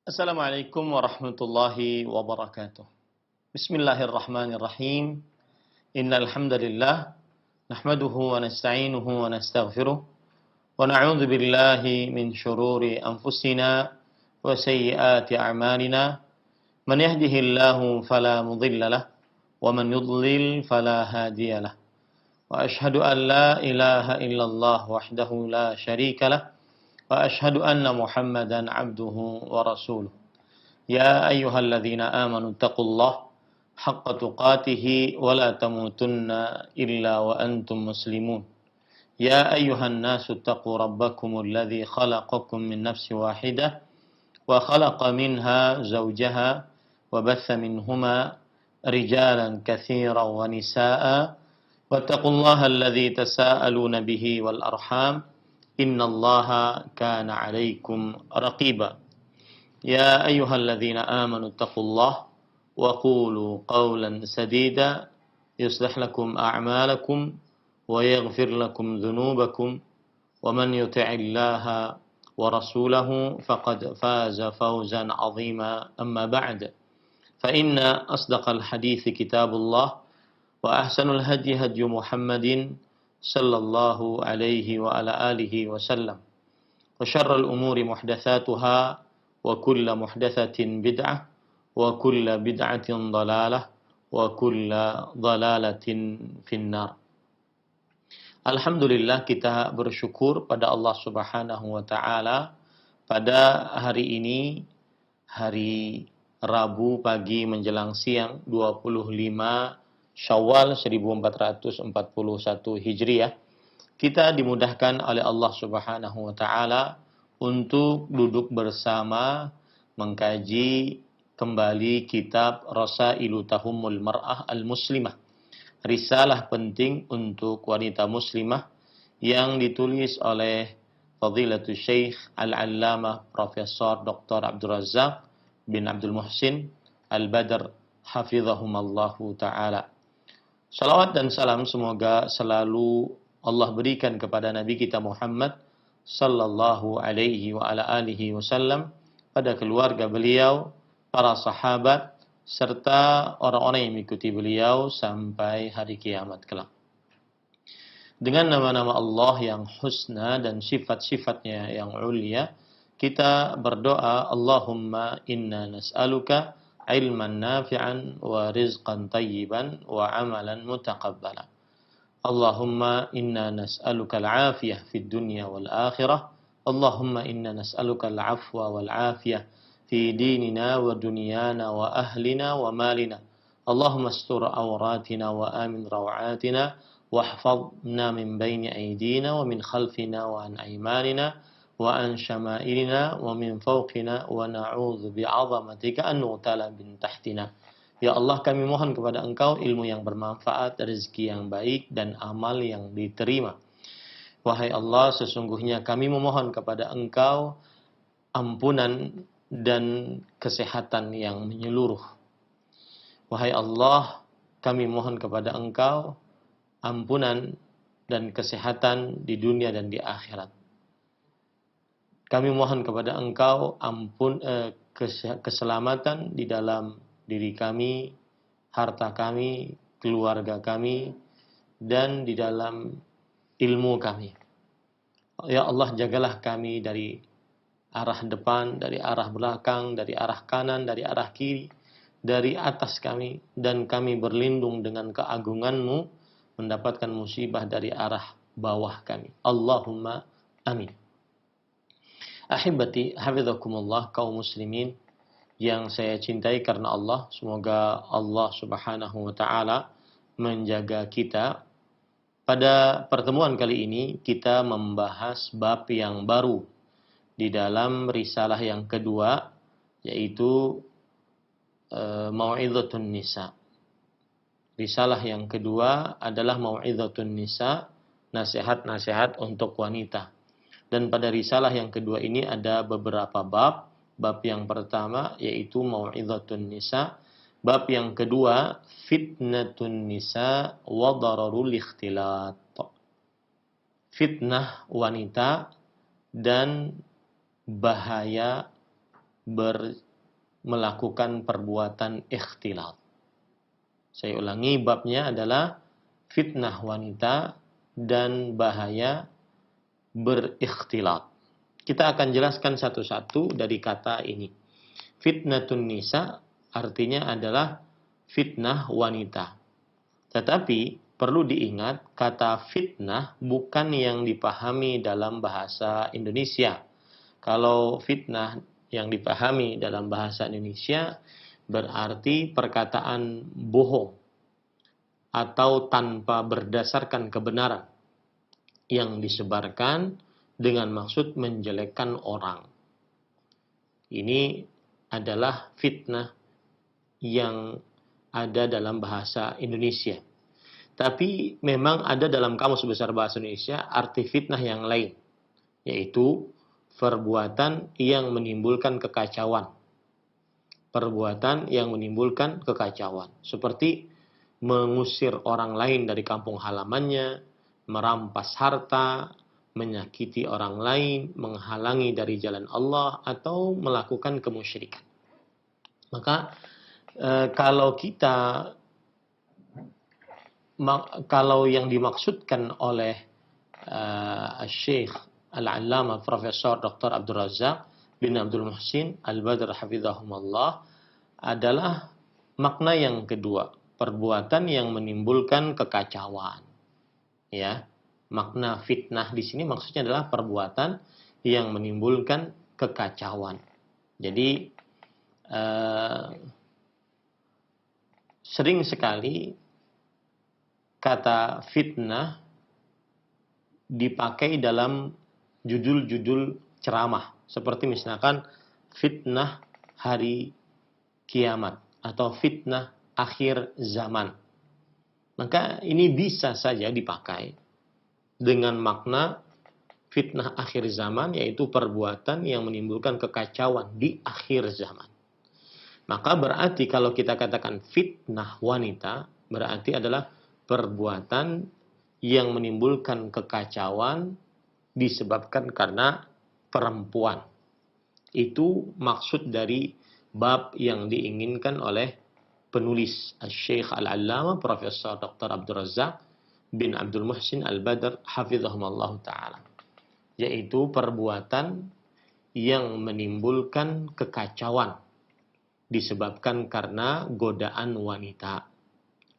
Assalamualaikum warahmatullahi wabarakatuh. Bismillahirrahmanirrahim. Innal hamdalillah nahmaduhu wa nasta'inuhu wa nastaghfiruh wa na'udzu billahi min shururi anfusina wa sayyiati a'malina. Man yahdihillahu fala mudilla lahu wa man yudlil fala hadiya lahu. Wa ashhadu an la ilaha illallah wahdahu la syarika lahu wa ashhadu anna Muhammadan 'abduhu wa rasuluh. يا أيها الذين آمنوا اتقوا الله حق تقاته ولا تموتن إلا وأنتم مسلمون يا أيها الناس اتقوا ربكم الذي خلقكم من نفس واحدة وخلق منها زوجها وبث منهما رجالا كثيرا ونساء واتقوا الله الذي تساءلون به والأرحام إن الله كان عليكم رقيبا يا أيها الذين آمنوا اتقوا الله وقولوا قولا سديدا يصلح لكم أعمالكم ويغفر لكم ذنوبكم ومن يطع الله ورسوله فقد فاز فوزا عظيما أما بعد فإن أصدق الحديث كتاب الله وأحسن الهدي هدي محمد صلى الله عليه وعلى آله وسلم وشر الأمور محدثاتها وكل محدثة بدعة وكل بدعة ضلالة وكل ضلالة في النار. Alhamdulillah, kita bersyukur pada Allah Subhanahu wa taala pada hari ini, hari Rabu pagi menjelang siang 25 Syawal 1441 Hijriah, kita dimudahkan oleh Allah Subhanahu wa taala untuk duduk bersama mengkaji kembali kitab Rasailu Tahumul Mar'ah Al-Muslimah, risalah penting untuk wanita muslimah yang ditulis oleh Fadilatul Syekh Al-Allamah Profesor Dr. Abdul Razak bin Abdul Muhsin Al-Badr hafizahumallahu ta'ala. Salawat dan salam semoga selalu Allah berikan kepada Nabi kita Muhammad sallallahu alaihi wa ala alihi wasallam, pada keluarga beliau, para sahabat, serta orang-orang yang mengikuti beliau sampai hari kiamat kelak. Dengan nama-nama Allah yang husna dan sifat-sifatnya yang ulia, kita berdoa, Allahumma inna nas'aluka ilman nafi'an wa rizqan tayyiban wa amalan mutaqabbala. Allahumma inna nas'aluka al-afiyah fid dunya wal akhirah. Allahumma inna nas'aluka al-afwa wal afiyah fi dinina wa dunyana wa ahlina wa malina. Allahumma astur awratina wa amin rawatina wahfadna min bayni aydina wa min khalfina wa an aymanina wa an syama'ilina wa min fawqina wa na'udzu bi'azamatika an nughtala min tahtina. Ya Allah, kami mohon kepada Engkau ilmu yang bermanfaat, rezeki yang baik, dan amal yang diterima. Wahai Allah, sesungguhnya kami memohon kepada Engkau ampunan dan kesehatan yang menyeluruh. Wahai Allah, kami mohon kepada Engkau ampunan dan kesehatan di dunia dan di akhirat. Kami mohon kepada Engkau keselamatan di dalam diri kami, harta kami, keluarga kami, dan di dalam ilmu kami. Ya Allah, jagalah kami dari arah depan, dari arah belakang, dari arah kanan, dari arah kiri, dari atas kami, dan kami berlindung dengan keagungan-Mu mendapatkan musibah dari arah bawah kami. Allahumma amin. Ahibati hafizakumullah, kaum muslimin yang saya cintai karena Allah, semoga Allah Subhanahu wa taala menjaga kita. Pada pertemuan kali ini kita membahas bab yang baru di dalam risalah yang kedua, yaitu Mau'izatun Nisa. Risalah yang kedua adalah Mau'izatun Nisa, nasihat-nasihat untuk wanita. Dan pada risalah yang kedua ini ada beberapa bab. Bab yang pertama yaitu Mau'izatun Nisa. Bab yang kedua Fitnatun Nisa wa dararul ikhtilat. Fitnah wanita dan bahaya melakukan perbuatan ikhtilat. Saya ulangi, babnya adalah fitnah wanita dan bahaya berikhtilat. Kita akan jelaskan satu-satu dari kata ini. Fitnatun nisa artinya adalah fitnah wanita. Tetapi perlu diingat, kata fitnah bukan yang dipahami dalam bahasa Indonesia. Kalau fitnah yang dipahami dalam bahasa Indonesia berarti perkataan bohong atau tanpa berdasarkan kebenaran yang disebarkan dengan maksud menjelekkan orang. Ini adalah fitnah yang ada dalam bahasa Indonesia. Tapi memang ada dalam Kamus Besar Bahasa Indonesia arti fitnah yang lain, yaitu perbuatan yang menimbulkan kekacauan. Perbuatan yang menimbulkan kekacauan, seperti mengusir orang lain dari kampung halamannya, merampas harta, menyakiti orang lain, menghalangi dari jalan Allah, atau melakukan kemusyrikan. Maka kalau yang dimaksudkan oleh Syekh Al-Allamah Profesor Dr. Abdul Razak bin Abdul Muhsin Al-Badr hafizahumullah adalah makna yang kedua, perbuatan yang menimbulkan kekacauan. Ya, makna fitnah di sini maksudnya adalah perbuatan yang menimbulkan kekacauan. Jadi sering sekali kata fitnah dipakai dalam judul-judul ceramah, seperti misalkan fitnah hari kiamat atau fitnah akhir zaman. Maka ini bisa saja dipakai dengan makna fitnah akhir zaman, yaitu perbuatan yang menimbulkan kekacauan di akhir zaman. Maka berarti kalau kita katakan fitnah wanita, berarti adalah perbuatan yang menimbulkan kekacauan disebabkan karena perempuan. Itu maksud dari bab yang diinginkan oleh penulis Syekh Al-Allamah Profesor Dr. Abdul Razak bin Abdul Muhsin Al-Badr hafizahumullah ta'ala, yaitu perbuatan yang menimbulkan kekacauan disebabkan karena godaan wanita.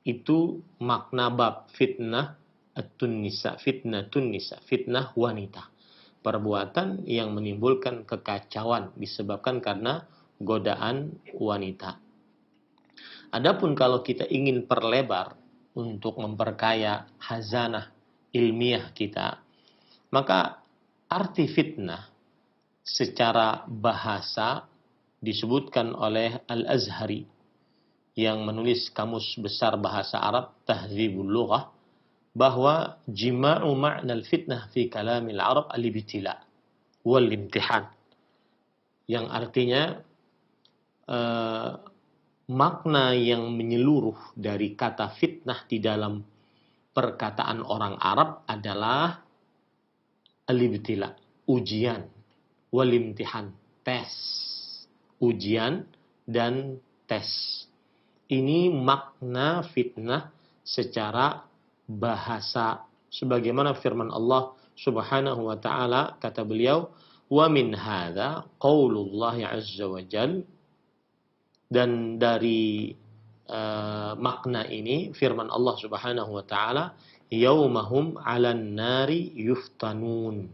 Itu makna bab fitnah at-tunnisa, fitnatun nisa, fitnah wanita. Perbuatan yang menimbulkan kekacauan disebabkan karena godaan wanita. Adapun kalau kita ingin perlebar untuk memperkaya khazanah ilmiah kita, maka arti fitnah secara bahasa disebutkan oleh Al-Azhari yang menulis Kamus Besar Bahasa Arab Tahdzibul Lughah, bahwa jima'u ma'na al-fitnah fi kalamil Arab al-ibtila wal imtihan, yang artinya makna yang menyeluruh dari kata fitnah di dalam perkataan orang Arab adalah al-ibtila, ujian, wal imtihan, tes. Ujian dan tes. Ini makna fitnah secara bahasa, sebagaimana firman Allah Subhanahu wa taala, kata beliau, wa min hadza qaulullah azza wa jal, dan dari makna ini firman Allah Subhanahu wa taala, yaumahum 'alan nari yuftanun,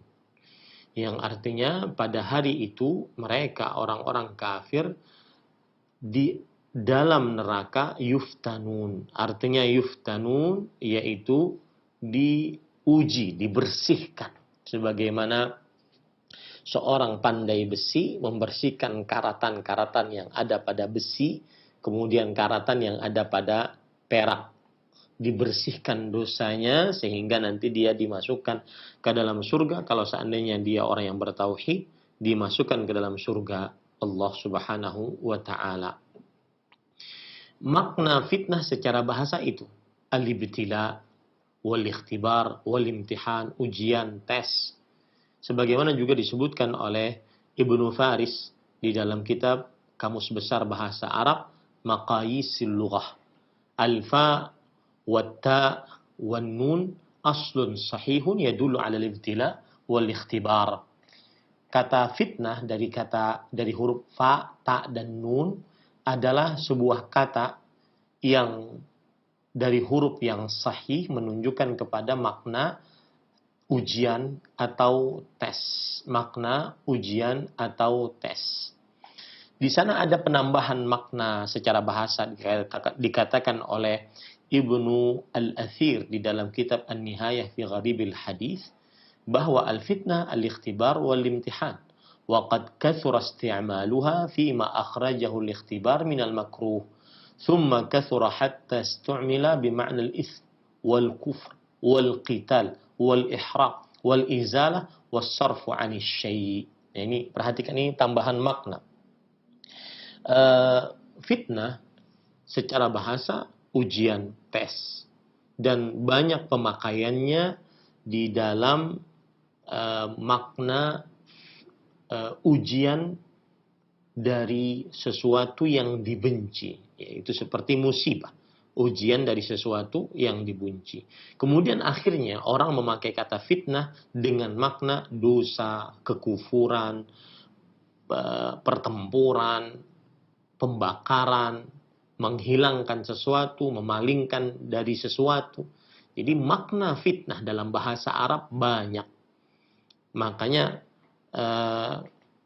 yang artinya pada hari itu mereka orang-orang kafir di dalam neraka yuftanun. Artinya yuftanun yaitu diuji, dibersihkan. Sebagaimana seorang pandai besi membersihkan karatan-karatan yang ada pada besi, kemudian karatan yang ada pada perak. Dibersihkan dosanya sehingga nanti dia dimasukkan ke dalam surga. Kalau seandainya dia orang yang bertauhid, dimasukkan ke dalam surga Allah Subhanahu wa ta'ala. Makna fitnah secara bahasa itu al-ibtila wal ikhtibar wal imtihan, ujian, tes. Sebagaimana juga disebutkan oleh Ibnu Faris di dalam kitab Kamus Besar Bahasa Arab Maqayisil Lughah. Al-fa wat-ta wan-nun aslun sahihun yadullu 'ala al-ibtila wal ikhtibar. Kata fitnah dari huruf fa, ta dan nun adalah sebuah kata yang dari huruf yang sahih menunjukkan kepada makna ujian atau tes. Makna ujian atau tes. Di sana ada penambahan makna secara bahasa dikatakan oleh Ibnu Al-Athir di dalam kitab An-Nihayah fi Gharibil Hadis bahwa al-fitnah al-ikhtibar wal-imtihan wa qad kathura isti'maluha fi ma akhrajahu al-ikhtibar min al-makruh thumma kathura hatta istu'mila bima'na al-ithm wal-kufr wal-qital wal-ihraq wal-izalah was-sarfu 'ani syai'. Ini perhatikan, ini tambahan makna. Fitnah secara bahasa ujian, tes, dan banyak pemakaiannya di dalam makna ujian dari sesuatu yang dibenci, yaitu seperti musibah, ujian dari sesuatu yang dibenci. Kemudian akhirnya orang memakai kata fitnah dengan makna dosa, kekufuran, pertempuran, pembakaran, menghilangkan sesuatu, memalingkan dari sesuatu. Jadi makna fitnah dalam bahasa Arab banyak. Makanya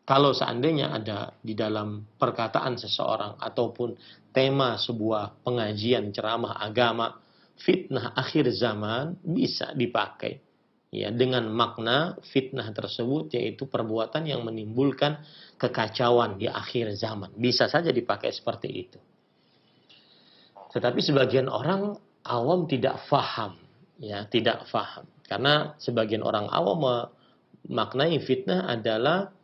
kalau seandainya ada di dalam perkataan seseorang ataupun tema sebuah pengajian ceramah agama, fitnah akhir zaman bisa dipakai. Ya, dengan makna fitnah tersebut yaitu perbuatan yang menimbulkan kekacauan di akhir zaman. Bisa saja dipakai seperti itu. Tetapi sebagian orang awam tidak faham, ya, tidak faham. Karena sebagian orang awam memaknai fitnah adalah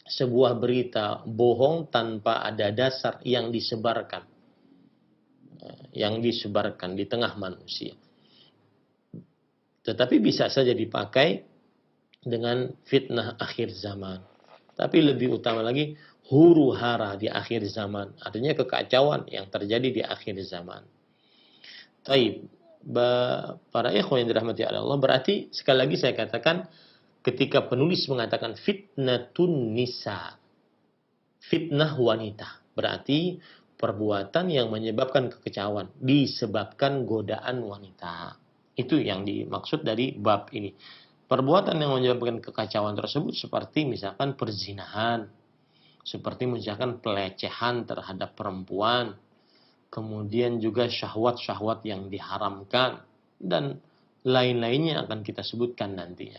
sebuah berita bohong tanpa ada dasar yang disebarkan di tengah manusia. Tetapi bisa saja dipakai dengan fitnah akhir zaman. Tapi lebih utama lagi huru hara di akhir zaman. Artinya kekacauan yang terjadi di akhir zaman. Taib. Para ikhwan yang dirahmati Allah, berarti sekali lagi saya katakan ketika penulis mengatakan fitnatun nisa, fitnah wanita, berarti perbuatan yang menyebabkan kekacauan disebabkan godaan wanita. Itu yang dimaksud dari bab ini. Perbuatan yang menyebabkan kekacauan tersebut seperti misalkan perzinahan, seperti misalkan pelecehan terhadap perempuan, kemudian juga syahwat-syahwat yang diharamkan, dan lain-lainnya akan kita sebutkan nantinya.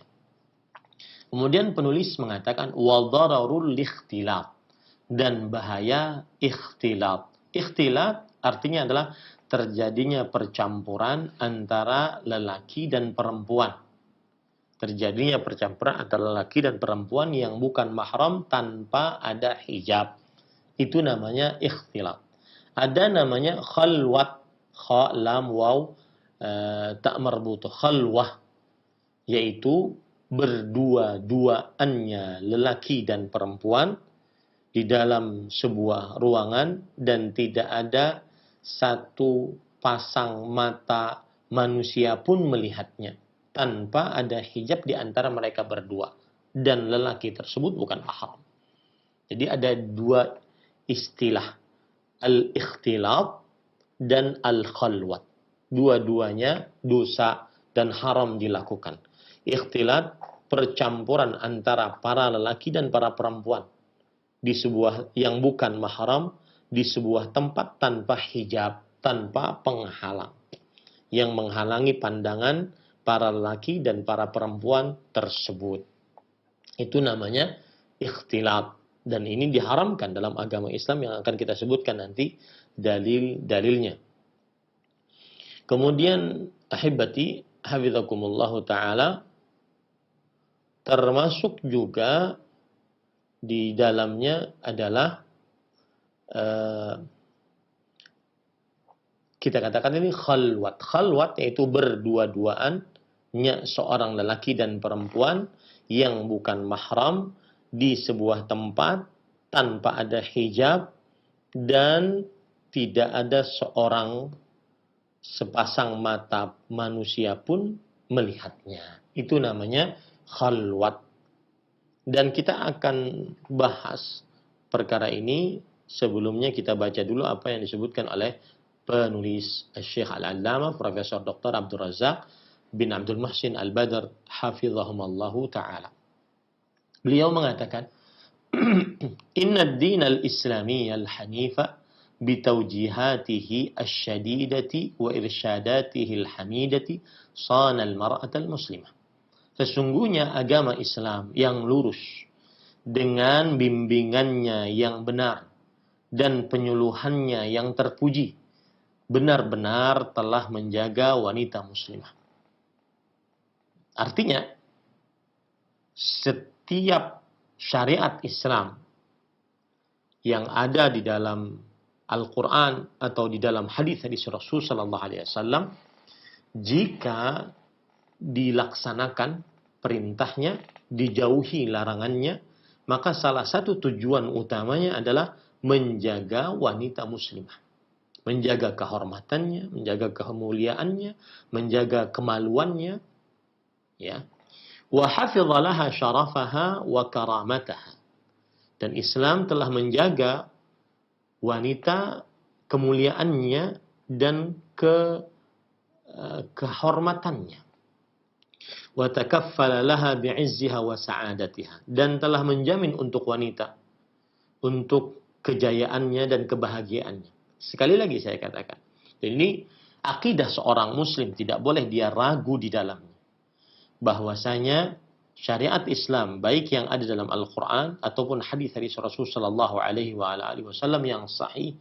Kemudian penulis mengatakan wal dararul ikhtilat, dan bahaya ikhtilat. Ikhtilat artinya adalah terjadinya percampuran antara lelaki dan perempuan. Terjadinya percampuran antara lelaki dan perempuan yang bukan mahram tanpa ada hijab. Itu namanya ikhtilat. Ada namanya khalwat, kha lam waw ta marbutuh, khalwah, yaitu berdua-duaannya lelaki dan perempuan di dalam sebuah ruangan dan tidak ada satu pasang mata manusia pun melihatnya tanpa ada hijab di antara mereka berdua, dan lelaki tersebut bukan mahram. Jadi ada dua istilah, al-ikhtilat dan al-khalwat. Dua-duanya dosa dan haram dilakukan. Ikhtilat, percampuran antara para lelaki dan para perempuan di sebuah yang bukan mahram, di sebuah tempat tanpa hijab, tanpa penghalang yang menghalangi pandangan para lelaki dan para perempuan tersebut. Itu namanya ikhtilat, dan ini diharamkan dalam agama Islam yang akan kita sebutkan nanti dalil-dalilnya. Kemudian ahibati hafizakumullah taala, termasuk juga di dalamnya adalah kita katakan ini khalwat. Khalwat yaitu berdua-duaannya seorang lelaki dan perempuan yang bukan mahram di sebuah tempat tanpa ada hijab dan tidak ada seorang sepasang mata manusia pun melihatnya. Itu namanya khalwat. Dan kita akan bahas perkara ini. Sebelumnya kita baca dulu apa yang disebutkan oleh penulis Syekh Al-Allamah Profesor Dr. Abdul Razak bin Abdul Muhsin Al-Badr hafizahumallahu ta'ala. Beliau mengatakan, Inna ad-din al-islami al-hanifa bitawjihatihi al-syadidati wa irsyadatihi al-hamidati sana al-mar'at al-muslimah. Sesungguhnya agama Islam yang lurus dengan bimbingannya yang benar dan penyuluhannya yang terpuji benar-benar telah menjaga wanita muslimah. Artinya, setiap syariat Islam yang ada di dalam Al-Quran atau di dalam hadis-hadis Rasul Sallallahu Alaihi Wasallam, jika dilaksanakan perintahnya, dijauhi larangannya, maka salah satu tujuan utamanya adalah menjaga wanita muslimah, menjaga kehormatannya, menjaga kemuliaannya, menjaga kemaluannya, ya. Wa hafidha laha syarafaha wa karamataha. Dan Islam telah menjaga wanita kemuliaannya dan kehormatannya. Wa takaffala laha bi'izziha wa sa'adatiha. Dan telah menjamin untuk wanita untuk kejayaannya dan kebahagiaannya. Sekali lagi saya katakan, ini akidah seorang muslim, tidak boleh dia ragu di dalamnya. Bahwasanya syariat Islam baik yang ada dalam Al-Quran ataupun hadis-hadis Rasul Sallallahu Alaihi Wasallam yang sahih,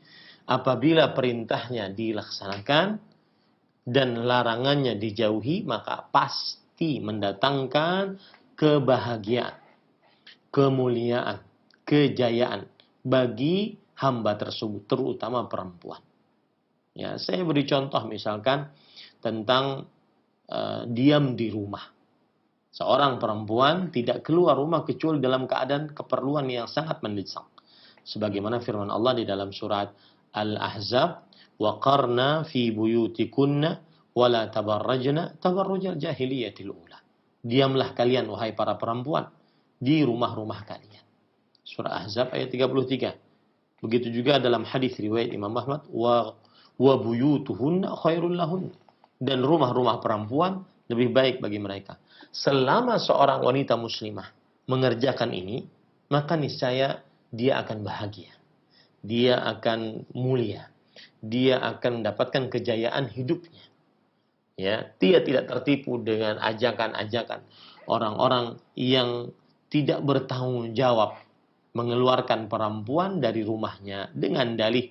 apabila perintahnya dilaksanakan dan larangannya dijauhi, maka pasti mendatangkan kebahagiaan, kemuliaan, kejayaan bagi hamba tersebut, terutama perempuan. Ya, saya beri contoh misalkan tentang diam di rumah. Seorang perempuan tidak keluar rumah kecuali dalam keadaan keperluan yang sangat mendesak. Sebagaimana firman Allah di dalam surat Al-Ahzab, وَقَرْنَا فِي بُيُوتِكُنَّ وَلَا تَبَرَّجْنَ تَبَرُّجَ الْجَاهِلِيَّةِ الْأُولَى. Diamlah kalian, wahai para perempuan, di rumah-rumah kalian. Surah Ahzab ayat 33. Begitu juga dalam hadis riwayat Imam Ahmad, وَبُيُوتُهُنَّ خَيْرٌ لَهُنَّ. Dan rumah-rumah perempuan lebih baik bagi mereka. Selama seorang wanita muslimah mengerjakan ini, maka niscaya dia akan bahagia. Dia akan mulia. Dia akan mendapatkan kejayaan hidupnya. Ya, dia tidak tertipu dengan ajakan-ajakan orang-orang yang tidak bertanggung jawab mengeluarkan perempuan dari rumahnya dengan dalih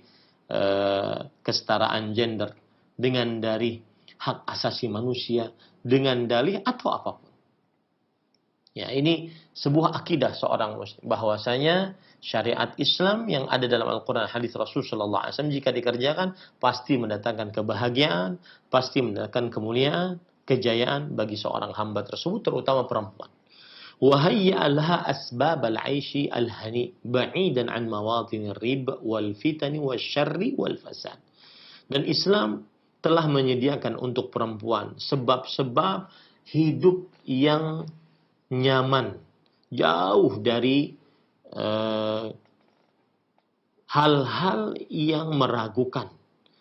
kesetaraan gender, dengan dalih hak asasi manusia, dengan dalih atau apapun. Ya, ini sebuah akidah seorang muslim bahwasanya syariat Islam yang ada dalam Al-Quran hadis Rasul Sallallahu Alaihi Wasallam jika dikerjakan pasti mendatangkan kebahagiaan, pasti mendatangkan kemuliaan, kejayaan bagi seorang hamba tersebut, terutama perempuan. وهيأ لها أسباب العيش الهني بعيدا عن مواطن الربا والفتن والشر والفساد. Dan Islam telah menyediakan untuk perempuan sebab-sebab hidup yang nyaman, jauh dari hal-hal yang meragukan,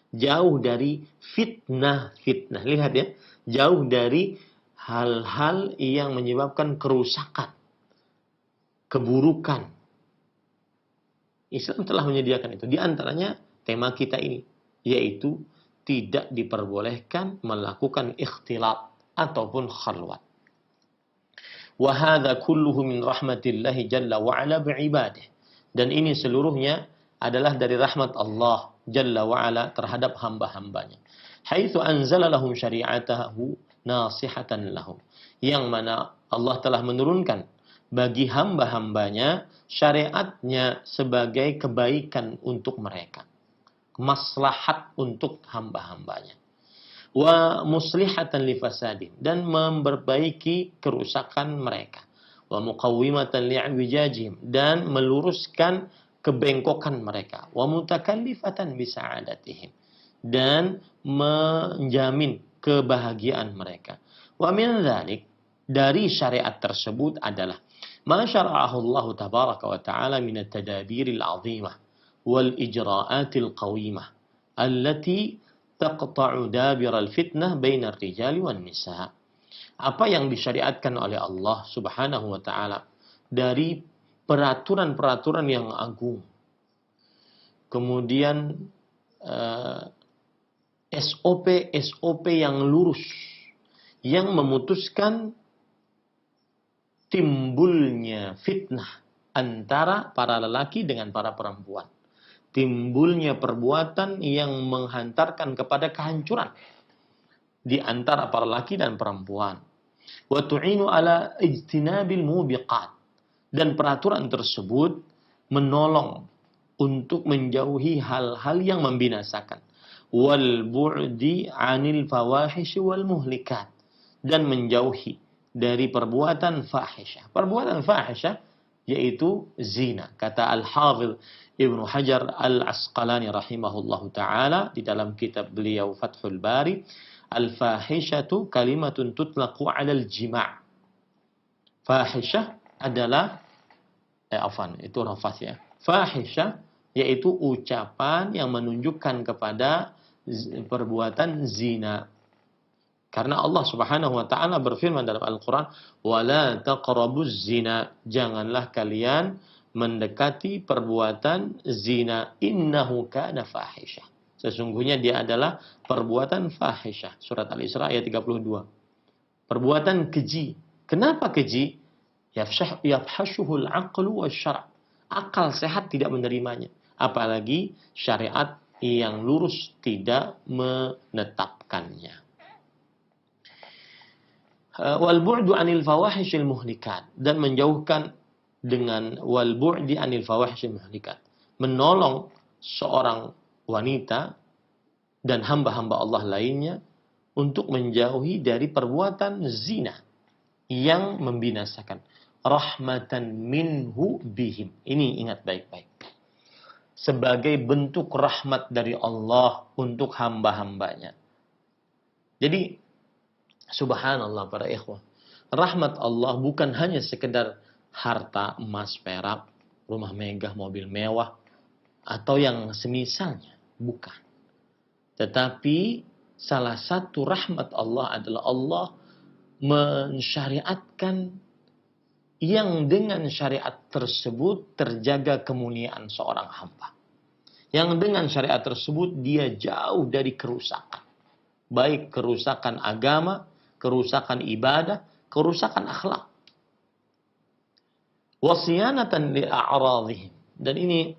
jauh dari fitnah-fitnah. Lihat ya, jauh dari hal-hal yang menyebabkan kerusakan, keburukan. Islam telah menyediakan itu. Di antaranya tema kita ini, yaitu tidak diperbolehkan melakukan ikhtilat ataupun khalwat. Wa hadza kulluhu min rahmatillahi jalla wa ala bi'ibadihi. Dan ini seluruhnya adalah dari rahmat Allah jalla wa ala terhadap hamba-hambanya. Haitsu anzala lahum syari'atahu nasihatan lahum. Yang mana Allah telah menurunkan bagi hamba-hambanya syariatnya sebagai kebaikan untuk mereka, maslahat untuk hamba-hambanya, wa muslihatan li fasadin, dan memperbaiki kerusakan mereka, wa muqawwimatan li'wijajihim, dan meluruskan kebengkokan mereka, wa mutakallifatan bisa'adatihim, dan menjamin kebahagiaan mereka. Wa min dzalik, dari syariat tersebut adalah ma syara'ahu Allah tabaraka wa ta'ala min at-tadabiril 'azimah wal ijra'atil qawimah allati taqta'u dabiral fitnah bainar rijali wan nisa. Apa yang disyariatkan oleh Allah Subhanahu wa taala dari peraturan-peraturan yang agung. Kemudian SOP yang lurus yang memutuskan timbulnya fitnah antara para lelaki dengan para perempuan. Timbulnya perbuatan yang menghantarkan kepada kehancuran di antara para lelaki dan perempuan. Wa tu'inu ala ijtinabil mubiqat, dan peraturan tersebut menolong untuk menjauhi hal-hal yang membinasakan. Wal bu'di 'anil fawahish wal muhlikat, dan menjauhi dari perbuatan fahisyah. Perbuatan fahisyah yaitu zina. Kata Al-Hafidz Ibnu Hajar Al-Asqalani rahimahullahu taala di dalam kitab beliau Fathul Bari, al-fahishatu kalimatun tutlaqu 'alal jima'. Fahisyah adalah itu rafas ya. Fahisyah yaitu ucapan yang menunjukkan kepada perbuatan zina. Karena Allah Subhanahu wa taala berfirman dalam Al-Qur'an, "Wala taqrabuz zina." Janganlah kalian mendekati perbuatan zina, innahu kana fahisyah. Sesungguhnya dia adalah perbuatan fahisyah. Surat Al-Isra ayat 32. Perbuatan keji. Kenapa keji? Yafhashuhul aqlu wasyara'. Akal sehat tidak menerimanya, apalagi syariat yang lurus tidak menetapkannya. Wal bu'du 'anil fawahishil muhlikat, dan menjauhkan dengan wal bu'di 'anil fawahishil muhlikat, menolong seorang wanita dan hamba-hamba Allah lainnya untuk menjauhi dari perbuatan zina yang membinasakan. Rahmatan minhu bihim. Ini ingat baik-baik. Sebagai bentuk rahmat dari Allah untuk hamba-hambanya. Jadi, subhanallah para ikhwah, rahmat Allah bukan hanya sekedar harta, emas, perak, rumah megah, mobil mewah, atau yang semisalnya. Bukan. Tetapi salah satu rahmat Allah adalah Allah mensyariatkan yang dengan syariat tersebut terjaga kemuliaan seorang hamba. Yang dengan syariat tersebut dia jauh dari kerusakan. Baik kerusakan agama, kerusakan ibadah, kerusakan akhlak. Wasiyanatan li'a'radhihim. Dan ini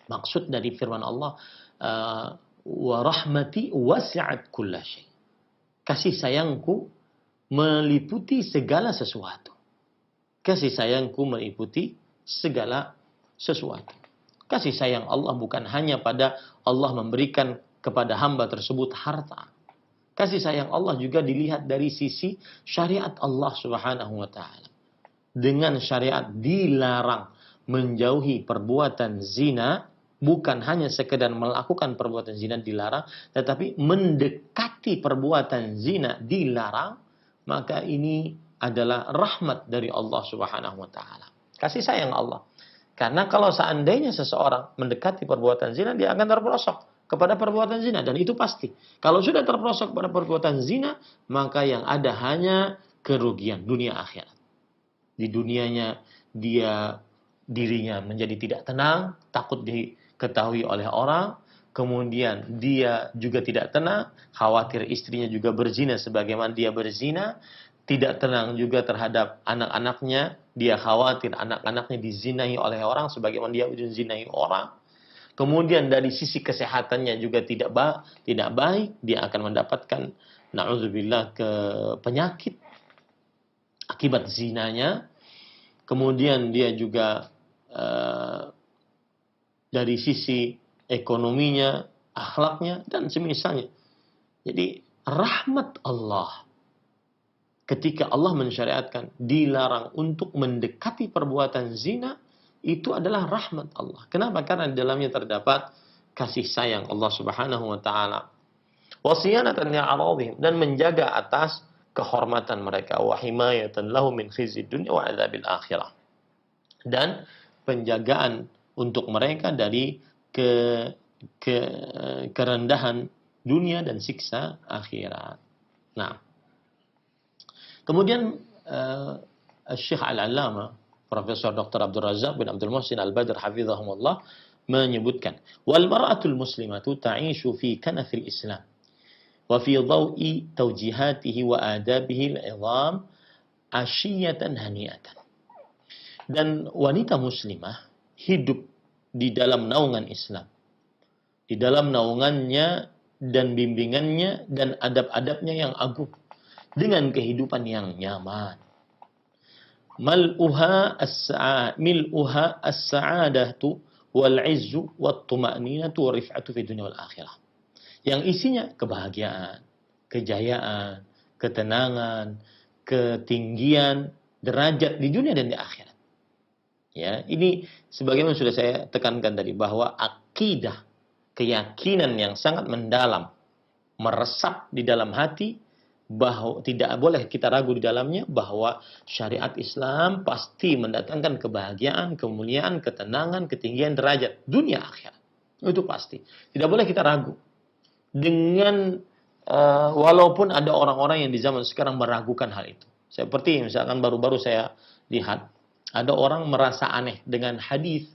maksud dari firman Allah, wa rahmati wasi'at kulla syai'. Kasih sayangku meliputi segala sesuatu. Kasih sayangku meliputi segala sesuatu. Kasih sayang Allah bukan hanya pada Allah memberikan kepada hamba tersebut harta. Kasih sayang Allah juga dilihat dari sisi syariat Allah Subhanahu wa taala. Dengan syariat dilarang menjauhi perbuatan zina, bukan hanya sekedar melakukan perbuatan zina dilarang, tetapi mendekati perbuatan zina dilarang, maka ini adalah rahmat dari Allah Subhanahu wa taala. Kasih sayang Allah. Karena kalau seandainya seseorang mendekati perbuatan zina, dia akan terperosok kepada perbuatan zina, dan itu pasti. Kalau sudah terperosok pada perbuatan zina, maka yang ada hanya kerugian dunia akhirat. Di dunianya dia dirinya menjadi tidak tenang, takut diketahui oleh orang, kemudian dia juga tidak tenang, khawatir istrinya juga berzina sebagaimana dia berzina, tidak tenang juga terhadap anak-anaknya, dia khawatir anak-anaknya dizinai oleh orang sebagaimana dia dizinai orang. Kemudian dari sisi kesehatannya juga tidak baik, dia akan mendapatkan na'udzubillah penyakit akibat zinanya. Kemudian dia juga dari sisi ekonominya, akhlaknya, dan semisalnya. Jadi rahmat Allah ketika Allah mensyariatkan dilarang untuk mendekati perbuatan zina, itu adalah rahmat Allah. Kenapa? Karena di dalamnya terdapat kasih sayang Allah Subhanahu wa taala. Wasiyanatan li'aradihim, dan menjaga atas kehormatan mereka, wa himayatan lahum min khizyid dunya wa adzabil akhirah. Dan penjagaan untuk mereka dari kerendahan dunia dan siksa akhirat. Nah, kemudian Syekh Al-Allamah Profesor Dr. Abdul Razak bin Abdul Muhsin Al-Badr hafizahumullah menyebutkan, wal mar'atul muslimatu ta'ishu fi kanafil Islam wa fi dhaw'i tawjihatihi wa adabihi al-'idham ashiyatan hani'atan. Dan wanita muslimah hidup di dalam naungan Islam, di dalam naungannya dan bimbingannya dan adab-adabnya yang agung, dengan kehidupan yang nyaman. Mil'uha as-sa'adatu wal-'izzu wat-tuma'ninatu wa rif'atu fi dunya wal akhirah. Yang isinya kebahagiaan, kejayaan, ketenangan, ketinggian derajat di dunia dan di akhirat. Ya, ini sebagaimana sudah saya tekankan tadi, bahwa akidah, keyakinan yang sangat mendalam meresap di dalam hati, bahwa tidak boleh kita ragu di dalamnya, bahwa syariat Islam pasti mendatangkan kebahagiaan, kemuliaan, ketenangan, ketinggian derajat dunia akhirat. Itu pasti. Tidak boleh kita ragu. Dengan walaupun ada orang-orang yang di zaman sekarang meragukan hal itu. Seperti misalkan baru-baru saya lihat, ada orang merasa aneh dengan hadis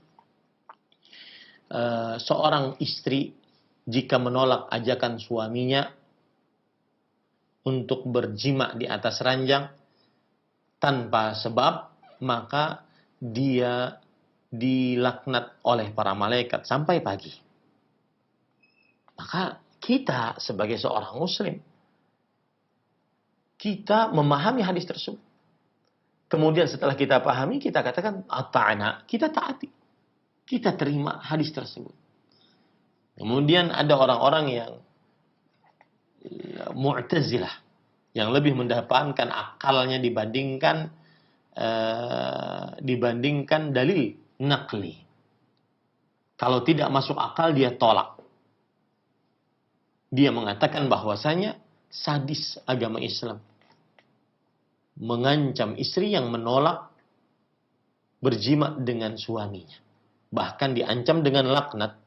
seorang istri jika menolak ajakan suaminya untuk berjima di atas ranjang tanpa sebab, maka dia dilaknat oleh para malaikat sampai pagi. Maka kita sebagai seorang muslim, kita memahami hadis tersebut. Kemudian setelah kita pahami, kita katakan ata'na, kita taati. Kita terima hadis tersebut. Kemudian ada orang-orang yang Mu'tazilah, yang lebih mendepankan akalnya dibandingkan dalil naqli. Kalau tidak masuk akal dia tolak. Dia mengatakan bahwasanya sadis agama Islam mengancam istri yang menolak berjima dengan suaminya, bahkan diancam dengan laknat.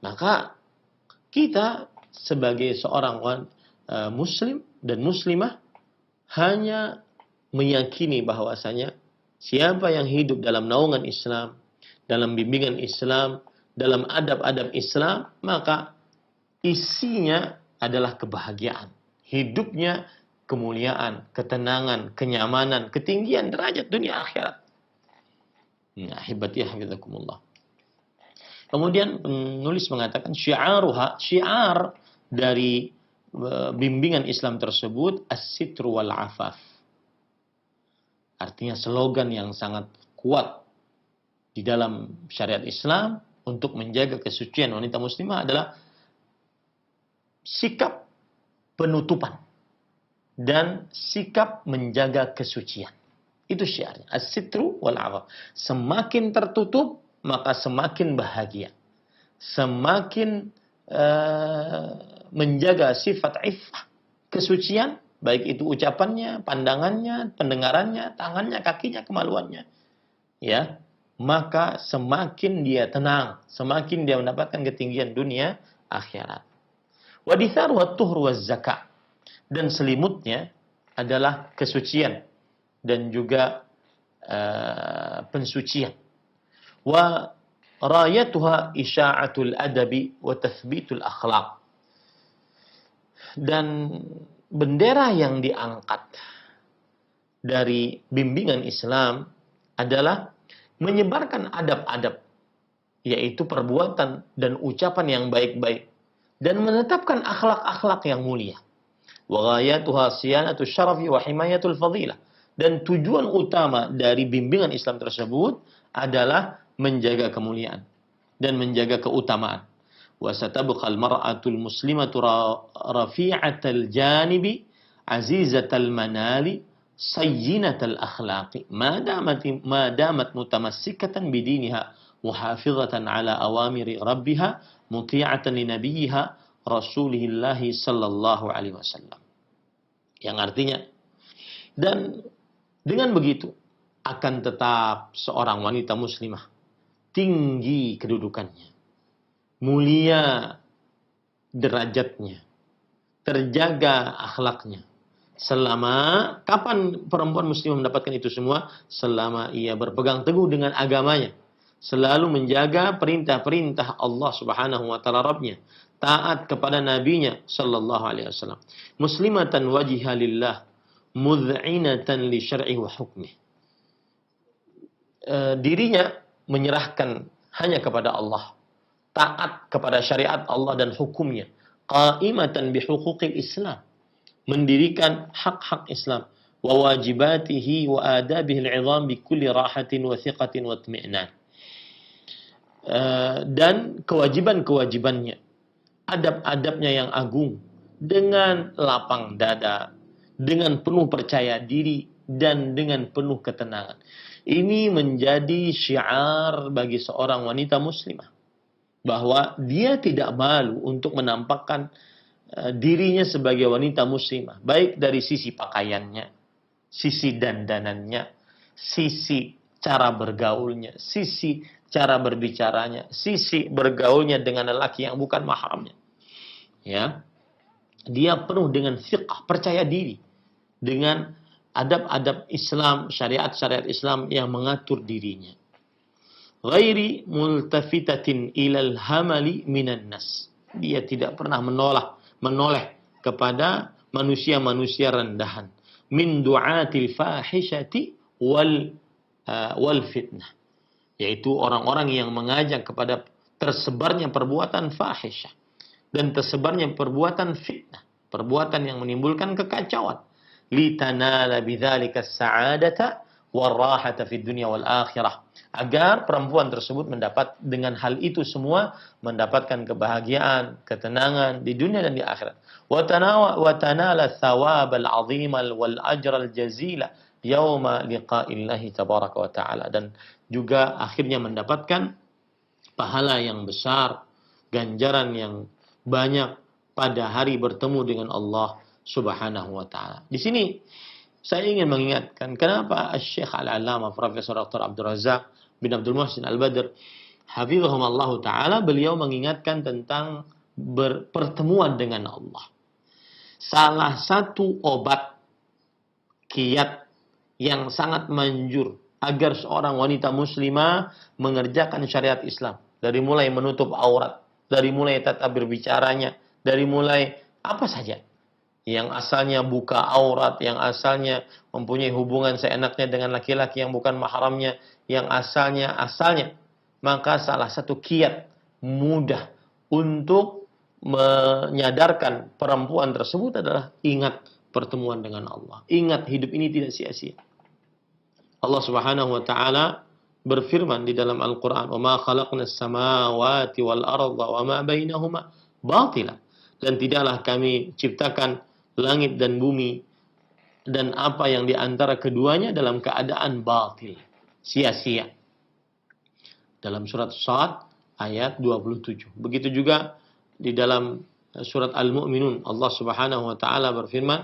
Maka kita sebagai seorang muslim dan muslimah hanya meyakini bahwasanya siapa yang hidup dalam naungan Islam, dalam bimbingan Islam, dalam adab-adab Islam, maka isinya adalah kebahagiaan, hidupnya kemuliaan, ketenangan, kenyamanan, ketinggian derajat dunia akhirat. Nah, hibati hafizakumullah. Kemudian penulis mengatakan syiar dari bimbingan Islam tersebut as-sitru wal afaf. Artinya slogan yang sangat kuat di dalam syariat Islam untuk menjaga kesucian wanita muslimah adalah sikap penutupan dan sikap menjaga kesucian. Itu syiarnya, as-sitru wal afaf. Semakin tertutup maka semakin bahagia, semakin menjaga sifat iffah, kesucian, baik itu ucapannya, pandangannya, pendengarannya, tangannya, kakinya, kemaluannya. Ya, maka semakin dia tenang, semakin dia mendapatkan ketinggian dunia akhirat. Wadithar wa tuhur wa zakat, dan selimutnya adalah kesucian dan juga pensucian. Wa rayatuha isya'atul adabi wa tathbitul akhlaq. Dan bendera yang diangkat dari bimbingan Islam adalah menyebarkan adab-adab, yaitu perbuatan dan ucapan yang baik-baik, dan menetapkan akhlak-akhlak yang mulia. Wa ghayatuha siyanatul syarafi wa himayatul fadilah. Dan tujuan utama dari bimbingan Islam tersebut adalah menjaga kemuliaan dan menjaga keutamaan. Wa satabqal mar'atul muslimatu rafi'atal janibi azizatal manali sayyinatal akhlaqi ma damat mutamassikatan bidiniha muhafizatan ala awamiri rabbiha muti'atan li nabiyha rasulillah sallallahu alaihi wasallam. Yang artinya, dan dengan begitu akan tetap seorang wanita muslimah tinggi kedudukannya, mulia derajatnya, terjaga akhlaknya. Selama kapan perempuan muslimah mendapatkan itu semua? Selama ia berpegang teguh dengan agamanya, selalu menjaga perintah-perintah Allah Subhanahu wa taala Rabbnya, taat kepada nabinya sallallahu alaihi wasallam, muslimatan wajha lillah, mud'inatan li syar'i wa hukmih. Dirinya menyerahkan hanya kepada Allah, taat kepada syariat Allah dan hukumnya, qa'imatan bi huquqil Islam, mendirikan hak-hak Islam, wa wajibatihi wa adabihi al-'idham bi kulli rahatin wa thiqatin wa itmi'nan. Dan kewajiban-kewajibannya, adab-adabnya yang agung, dengan lapang dada, dengan penuh percaya diri, dan dengan penuh ketenangan. Ini menjadi syiar bagi seorang wanita muslimah, bahwa dia tidak malu untuk menampakkan dirinya sebagai wanita muslimah, baik dari sisi pakaiannya, sisi dandanannya, sisi cara bergaulnya, sisi cara berbicaranya, sisi bergaulnya dengan lelaki yang bukan mahramnya. Ya, dia penuh dengan fiqh, percaya diri dengan adab-adab Islam, syariat-syariat Islam yang mengatur dirinya. Ghairi multafitatin ilal hamali minan nas. Dia tidak pernah menoleh kepada manusia-manusia rendahan. Min du'atil fahishati wal fitnah. Yaitu orang-orang yang mengajak kepada tersebarnya perbuatan fahisyah dan tersebarnya perbuatan fitnah, perbuatan yang menimbulkan kekacauan. Litanala bidzalika as-sa'adata war-rahata fid dunya wal akhirah. Agar perempuan tersebut mendapat dengan hal itu semua mendapatkan kebahagiaan, ketenangan di dunia dan di akhirat. Wa tanala thawab al-'azim wal ajr al-jazila yauma liqa'illahi tabaraka wa ta'ala, dan juga akhirnya mendapatkan pahala yang besar, ganjaran yang banyak pada hari bertemu dengan Allah Subhanahu wa ta'ala. Di sini saya ingin mengingatkan kenapa Syekh Al-Allamah Profesor Dr. Abdul Razak bin Abdul Muhsin Al-Badr hafizahumullah ta'ala, beliau mengingatkan tentang berpertemuan dengan Allah. Salah satu obat kiat yang sangat manjur agar seorang wanita muslimah mengerjakan syariat Islam, dari mulai menutup aurat, dari mulai tata berbicaranya, dari mulai apa saja yang asalnya buka aurat, yang asalnya mempunyai hubungan seenaknya dengan laki-laki yang bukan mahramnya, yang asalnya, maka salah satu kiat mudah untuk menyadarkan perempuan tersebut adalah ingat pertemuan dengan Allah. Ingat hidup ini tidak sia-sia. Allah Subhanahu wa taala berfirman di dalam Al-Qur'an, "Wa ma khalaqnas samawati wal arda wa ma bainahuma batila." Dan tidaklah kami ciptakan langit dan bumi dan apa yang di antara keduanya dalam keadaan batil, sia-sia. Dalam surat Shad ayat 27. Begitu juga di dalam surat Al-Mu'minun, Allah Subhanahu wa taala berfirman,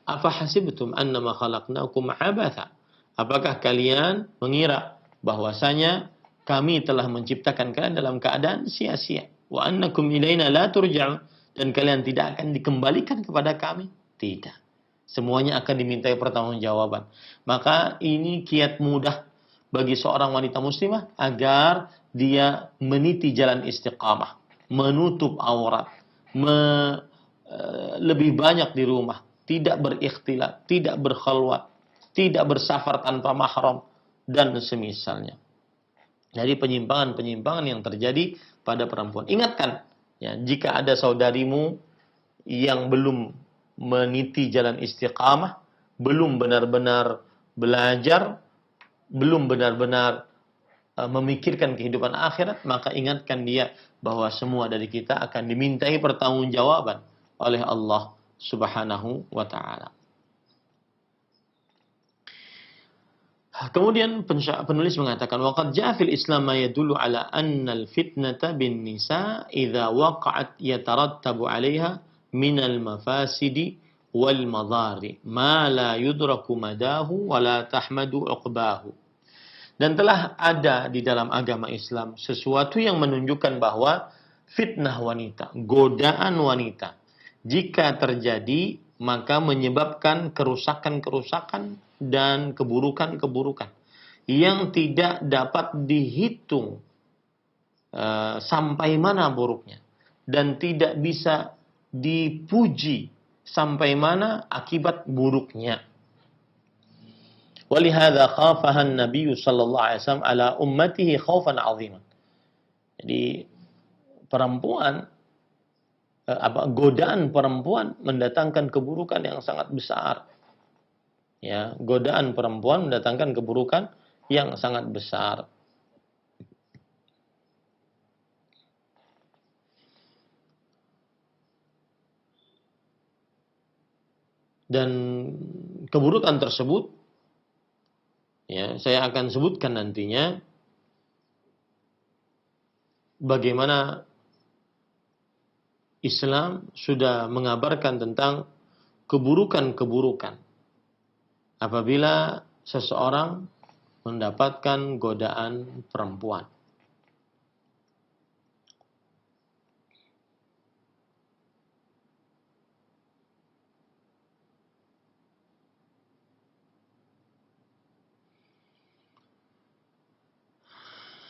"Afa hasibtum annama khalaqnakum abatha?" Apakah kalian mengira bahwasanya kami telah menciptakan kalian dalam keadaan sia-sia? Wa annakum ilaina la turja'un, dan kalian tidak akan dikembalikan kepada kami? Tidak. Semuanya akan dimintai pertanggungjawaban. Maka ini kiat mudah bagi seorang wanita muslimah agar dia meniti jalan istiqamah, menutup aurat, lebih banyak di rumah, tidak berikhtilat, tidak berkhalwat, tidak bersafar tanpa mahram, dan semisalnya. Dari penyimpangan-penyimpangan yang terjadi pada perempuan. Ingatkan, ya, jika ada saudarimu yang belum meniti jalan istiqamah, belum benar-benar belajar, belum benar-benar memikirkan kehidupan akhirat, maka ingatkan dia bahwa semua dari kita akan dimintai pertanggungjawaban oleh Allah Subhanahu wa ta'ala. Kemudian penulis mengatakan waqad ja'a fil Islam ma yadullu ala anna al-fitnata bin nisa idza waqa'at yatarattabu 'alaiha min al-mafasidi wal madari ma la yudraku madahu wa la tahmadu 'uqbahu. Dan telah ada di dalam agama Islam sesuatu yang menunjukkan bahwa fitnah wanita, godaan wanita, jika terjadi maka menyebabkan kerusakan-kerusakan dan keburukan-keburukan yang tidak dapat dihitung sampai mana buruknya dan tidak bisa dipuji sampai mana akibat buruknya. Walihada khafaha an-nabiy sallallahu alaihi wasallam ala ummatihi khaufan 'aziman. Jadi perempuan godaan perempuan mendatangkan keburukan yang sangat besar. Ya, godaan perempuan mendatangkan keburukan yang sangat besar. Dan keburukan tersebut, ya, saya akan sebutkan nantinya bagaimana Islam sudah mengabarkan tentang keburukan-keburukan apabila seseorang mendapatkan godaan perempuan.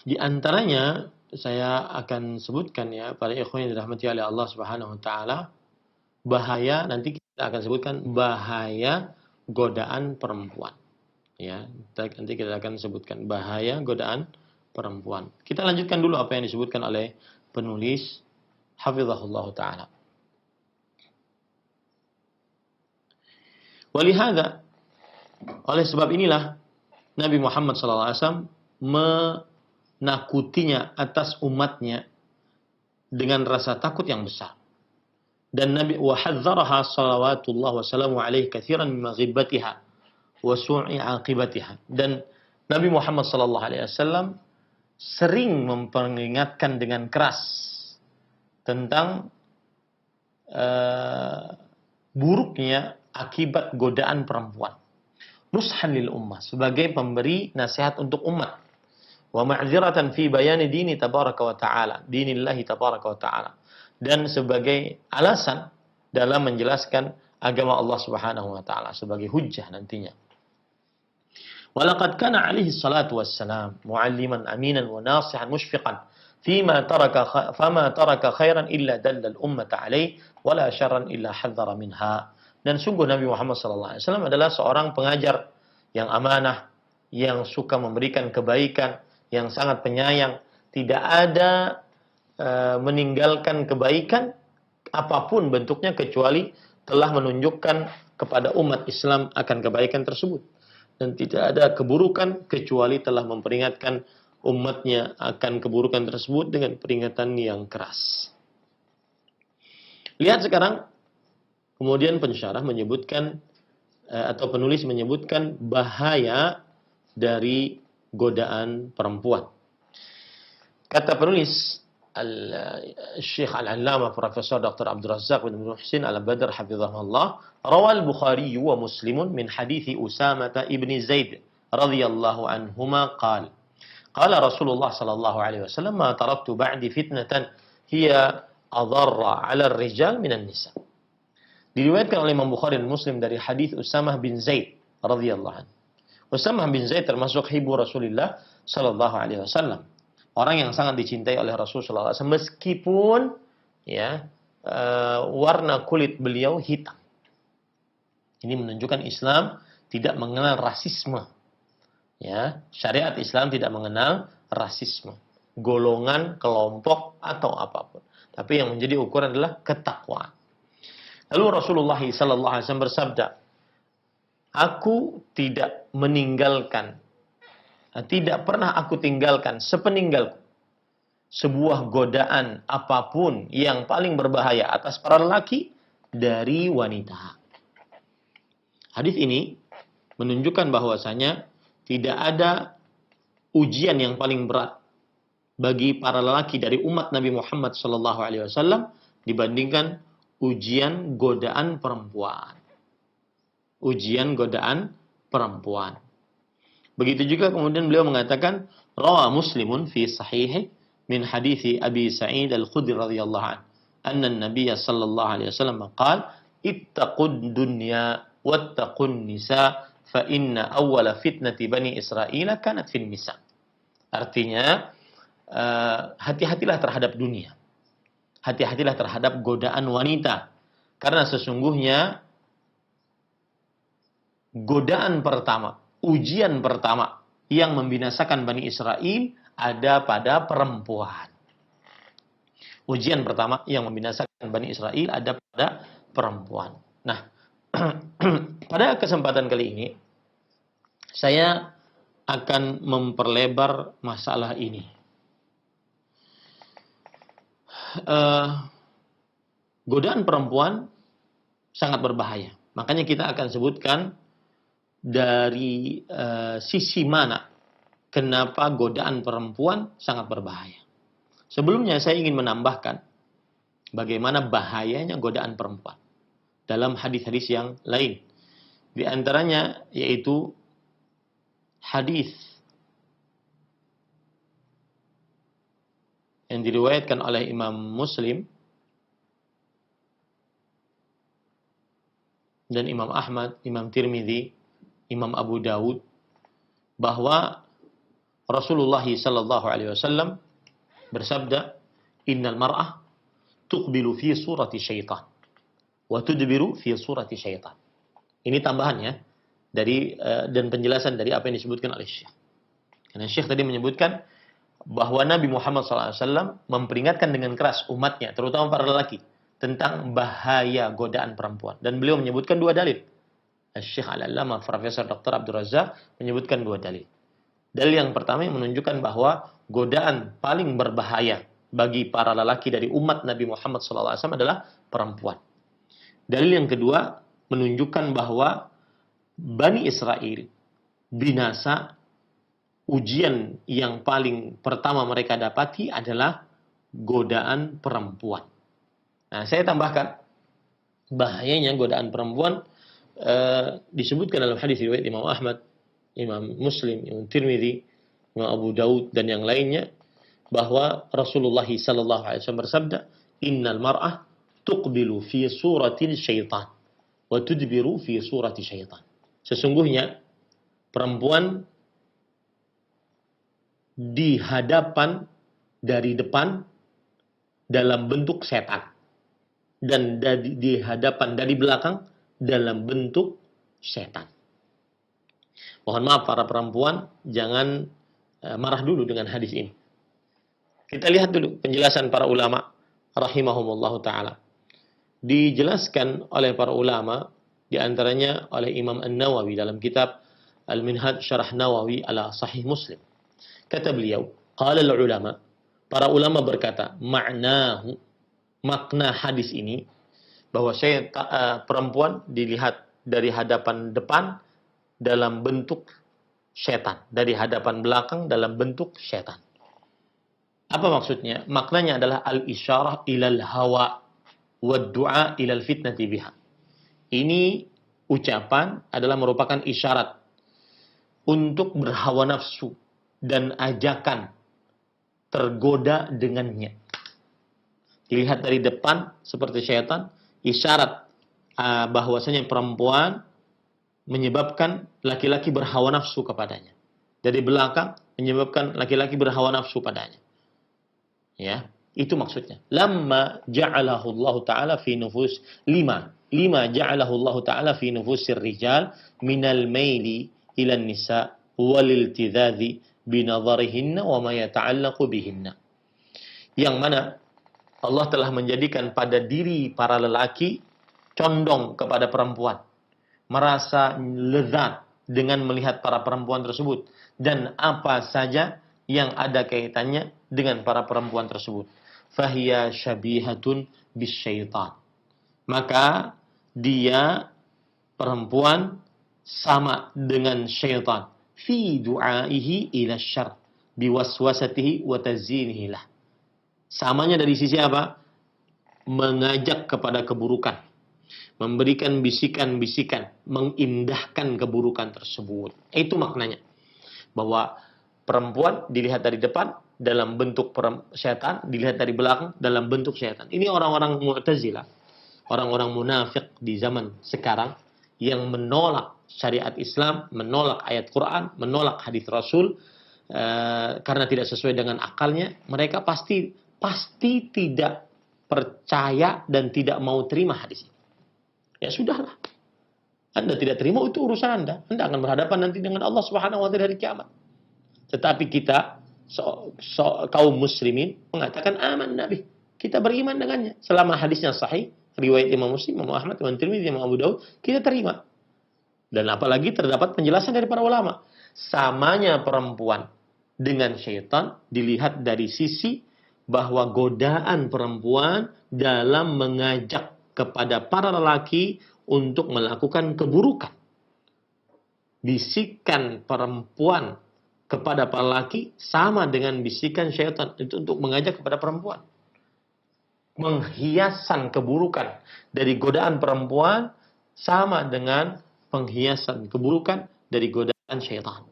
Di antaranya saya akan sebutkan, ya, para ikhwan yang dirahmati oleh Allah Subhanahu wa taala, bahaya, nanti kita akan sebutkan bahaya godaan perempuan. Ya, nanti kita akan sebutkan bahaya godaan perempuan. Kita lanjutkan dulu apa yang disebutkan oleh penulis hafizahullah taala. Walihada, oleh sebab inilah Nabi Muhammad SAW menakutinya atas umatnya dengan rasa takut yang besar. Dan Nabi wahadzaraha salawatullah wassalamu alaihi katsiran min maghibatiha wa su'i aqibatiha. Dan Nabi Muhammad sallallahu alaihi wasallam sering memperingatkan dengan keras tentang buruknya akibat godaan perempuan. Nushan lil ummah, sebagai pemberi nasihat untuk umat. Wa ma'ziratan fi bayani dini tabaraka wa ta'ala, dinillahi tabaraka wa ta'ala. Dan sebagai alasan dalam menjelaskan agama Allah Subhanahu wa taala sebagai hujjah nantinya. Walaqad kana alaihi salatu wassalam mualliman aminan wa nasihan mushfiqan fima taraka khairan illa dalla al-ummata alaihi wala syarran illa hadzara minha. Dan sungguh Nabi Muhammad sallallahu alaihi wasallam adalah seorang pengajar yang amanah, yang suka memberikan kebaikan, yang sangat penyayang, tidak ada meninggalkan kebaikan apapun bentuknya kecuali telah menunjukkan kepada umat Islam akan kebaikan tersebut, dan tidak ada keburukan kecuali telah memperingatkan umatnya akan keburukan tersebut dengan peringatan yang keras. Lihat sekarang, kemudian pensyarah menyebutkan atau penulis menyebutkan bahaya dari godaan perempuan. Kata penulis Syekh Al-Allamah Profesor Dr. Abdul Razzaq bin Muhsin Al-Badr hafizahullah, rawal Bukhari wa Muslim min hadithi Usamah ibn Zaid radhiyallahu anhuma qala qala Rasulullah sallallahu alaihi wasallam ma taraktu ba'di fitnatan hiya adarra 'ala ar-rijal minan nisa. Diriwayatkan oleh Imam Bukhari dan Muslim dari hadis Usamah bin Zaid radhiyallahu anhu. Usamah bin Zaid termasuk hibu Rasulullah sallallahu alaihi wasallam. Orang yang sangat dicintai oleh Rasulullah SAW, meskipun ya warna kulit beliau hitam. Ini menunjukkan Islam tidak mengenal rasisme. Ya, syariat Islam tidak mengenal rasisme, golongan, kelompok atau apapun. Tapi yang menjadi ukuran adalah ketakwaan. Lalu Rasulullah SAW bersabda, aku tidak pernah aku tinggalkan sepeninggalku sebuah godaan apapun yang paling berbahaya atas para lelaki dari wanita. Hadis ini menunjukkan bahwasanya tidak ada ujian yang paling berat bagi para lelaki dari umat Nabi Muhammad SAW dibandingkan ujian godaan perempuan. Ujian godaan perempuan. Begitu juga kemudian beliau mengatakan, rawa Muslimun fi sahihi min hadithi Abi Sa'id Al-Khudri radhiyallahu anhu, anna an-nabiy sallallahu alaihi wasallam qala, ittaqud dunya wattaqun nisa fa inna awwala fitnati bani Israil kanat fin nisa. Artinya, hati-hatilah terhadap dunia. Hati-hatilah terhadap godaan wanita. Karena sesungguhnya godaan pertama, ujian pertama yang membinasakan Bani Israel ada pada perempuan. Ujian pertama yang membinasakan Bani Israel ada pada perempuan. Nah, pada kesempatan kali ini saya akan memperlebar masalah ini. Godaan perempuan sangat berbahaya. Makanya kita akan sebutkan dari sisi mana kenapa godaan perempuan sangat berbahaya. Sebelumnya saya ingin menambahkan bagaimana bahayanya godaan perempuan dalam hadis-hadis yang lain. Di antaranya yaitu hadis yang diriwayatkan oleh Imam Muslim dan Imam Ahmad, Imam Tirmidzi, Imam Abu Dawud, bahwa Rasulullah sallallahu alaihi wasallam bersabda, innal mar'ah tuqbilu fi surati syaitan wa tudbiru fi surati syaitan. Ini tambahannya dari dan penjelasan dari apa yang disebutkan oleh Syekh. Karena Syekh tadi menyebutkan bahwa Nabi Muhammad SAW memperingatkan dengan keras umatnya, terutama para lelaki, tentang bahaya godaan perempuan. Dan beliau menyebutkan dua dalil. Syekh Al-Allamah Profesor Dr. Abdul Razak menyebutkan dua dalil. Dalil yang pertama yang menunjukkan bahwa godaan paling berbahaya bagi para lelaki dari umat Nabi Muhammad SAW adalah perempuan. Dalil yang kedua menunjukkan bahwa Bani Israel binasa, ujian yang paling pertama mereka dapati adalah godaan perempuan. Nah, saya tambahkan bahayanya godaan perempuan disebutkan dalam hadis riwayat Imam Ahmad, Imam Muslim, Imam Tirmidzi, Imam Abu Dawud dan yang lainnya, bahwa Rasulullah sallallahu alaihi wasallam bersabda, innal mar'ah tuqbilu fi suratil syaitan wa tudbiru fi surati syaitan. Sesungguhnya perempuan di hadapan dari depan dalam bentuk setan, dan di hadapan dari belakang dalam bentuk setan. Mohon maaf para perempuan, jangan marah dulu dengan hadis ini. Kita lihat dulu penjelasan para ulama rahimahumullah ta'ala. Dijelaskan oleh para ulama, di antaranya oleh Imam An-Nawawi dalam kitab Al-Minhaj Syarah Nawawi ala Sahih Muslim. Kata beliau, qala al-ulama, para ulama berkata, makna hadis ini, bahwa perempuan dilihat dari hadapan depan dalam bentuk setan, dari hadapan belakang dalam bentuk setan. Apa maksudnya? Maknanya adalah al-isyarah ilal hawa wa du'a ilal fitnati biha. Ini ucapan adalah merupakan isyarat untuk berhawa nafsu dan ajakan tergoda dengannya. Dilihat dari depan seperti syaitan, isyarat bahwasanya perempuan menyebabkan laki-laki berhawa nafsu kepadanya. Dari belakang menyebabkan laki-laki berhawa nafsu padanya. Ya, itu maksudnya. Lamma ja'alahu Allah Ta'ala fi nufus lima ja'alahu Allah Ta'ala fi nufusir rijal minal maili ila nisa wal iltidhazi binadharihinna wa ma yata'allaqu bihinna. Yang mana Allah telah menjadikan pada diri para lelaki condong kepada perempuan, merasa lezat dengan melihat para perempuan tersebut dan apa saja yang ada kaitannya dengan para perempuan tersebut. Fahiya syabihatun bisyaitan. Maka dia perempuan sama dengan syaitan. fi du'aihi ila syarr biwaswasatihi wa tazyinihi lah. Samanya dari sisi apa? Mengajak kepada keburukan, memberikan bisikan-bisikan, mengindahkan keburukan tersebut. Itu maknanya. Bahwa perempuan dilihat dari depan dalam bentuk setan, dilihat dari belakang dalam bentuk setan. Ini orang-orang Mu'tazilah, orang-orang munafik di zaman sekarang yang menolak syariat Islam, menolak ayat Quran, menolak hadis Rasul karena tidak sesuai dengan akalnya. Mereka pasti tidak percaya dan tidak mau terima hadis ini. Ya sudahlah. Anda tidak terima, itu urusan Anda. Anda akan berhadapan nanti dengan Allah Subhanahu wa taala hari kiamat. Tetapi kita kaum muslimin mengatakan aman Nabi. Kita beriman dengannya. Selama hadisnya sahih, riwayat Imam Muslim, Imam Ahmad, Imam Tirmidzi, Imam Abu Daud, kita terima. Dan apalagi terdapat penjelasan dari para ulama. Samanya perempuan dengan syaitan dilihat dari sisi bahwa godaan perempuan dalam mengajak kepada para lelaki untuk melakukan keburukan. Bisikan perempuan kepada para lelaki sama dengan bisikan syaitan, itu untuk mengajak kepada perempuan. Penghiasan keburukan dari godaan perempuan sama dengan penghiasan keburukan dari godaan syaitan.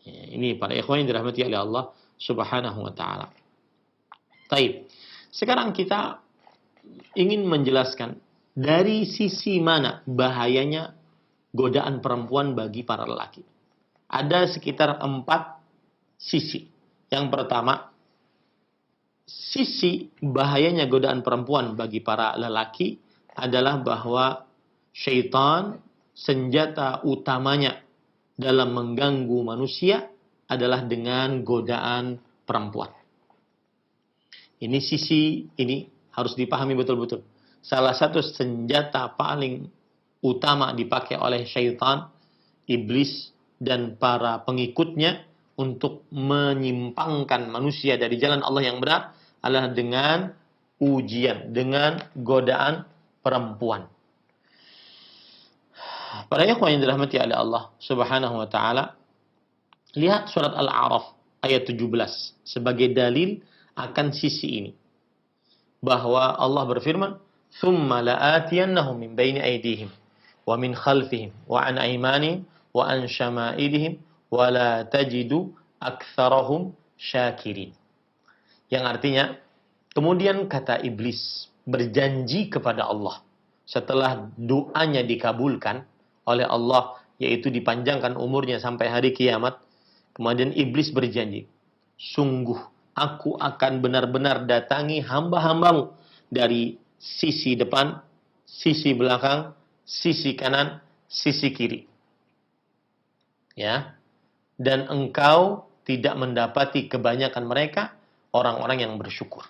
Ini para ikhwan yang dirahmati oleh Allah Subhanahu wa taala. Baik. Sekarang kita ingin menjelaskan dari sisi mana bahayanya godaan perempuan bagi para lelaki. Ada sekitar 4 sisi. Yang pertama, sisi bahayanya godaan perempuan bagi para lelaki adalah bahwa syaitan, senjata utamanya dalam mengganggu manusia adalah dengan godaan perempuan. Ini sisi ini harus dipahami betul-betul. Salah satu senjata paling utama dipakai oleh syaitan, iblis, dan para pengikutnya untuk menyimpangkan manusia dari jalan Allah yang benar adalah dengan ujian, dengan godaan perempuan. Para ikhwan yang dirahmati oleh Allah Subhanahu wa taala, lihat surat Al-A'raf ayat 17 sebagai dalil akan sisi ini. Bahwa Allah berfirman, "Tsumma la'atiyannahum min baini aydihim wa min khalfihim wa an aymanihim wa an syama'ilihim wa la tajidu aktsarahum syakirin." Yang artinya, kemudian kata iblis berjanji kepada Allah setelah doanya dikabulkan oleh Allah, yaitu dipanjangkan umurnya sampai hari kiamat. Kemudian iblis berjanji, "Sungguh aku akan benar-benar datangi hamba-hambamu dari sisi depan, sisi belakang, sisi kanan, sisi kiri." Ya. Dan engkau tidak mendapati kebanyakan mereka orang-orang yang bersyukur.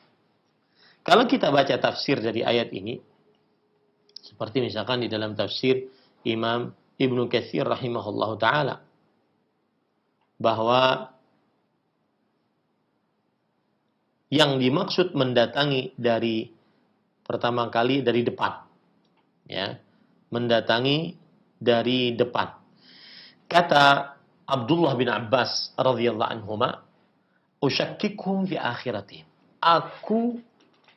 Kalau kita baca tafsir dari ayat ini, seperti misalkan di dalam tafsir Imam Ibnu Katsir rahimahullahu taala, bahwa yang dimaksud mendatangi dari pertama kali dari depan, ya, mendatangi dari depan. Kata Abdullah bin Abbas radhiyallahu anhuma, "Usyakkikum fi akhiratihim." Aku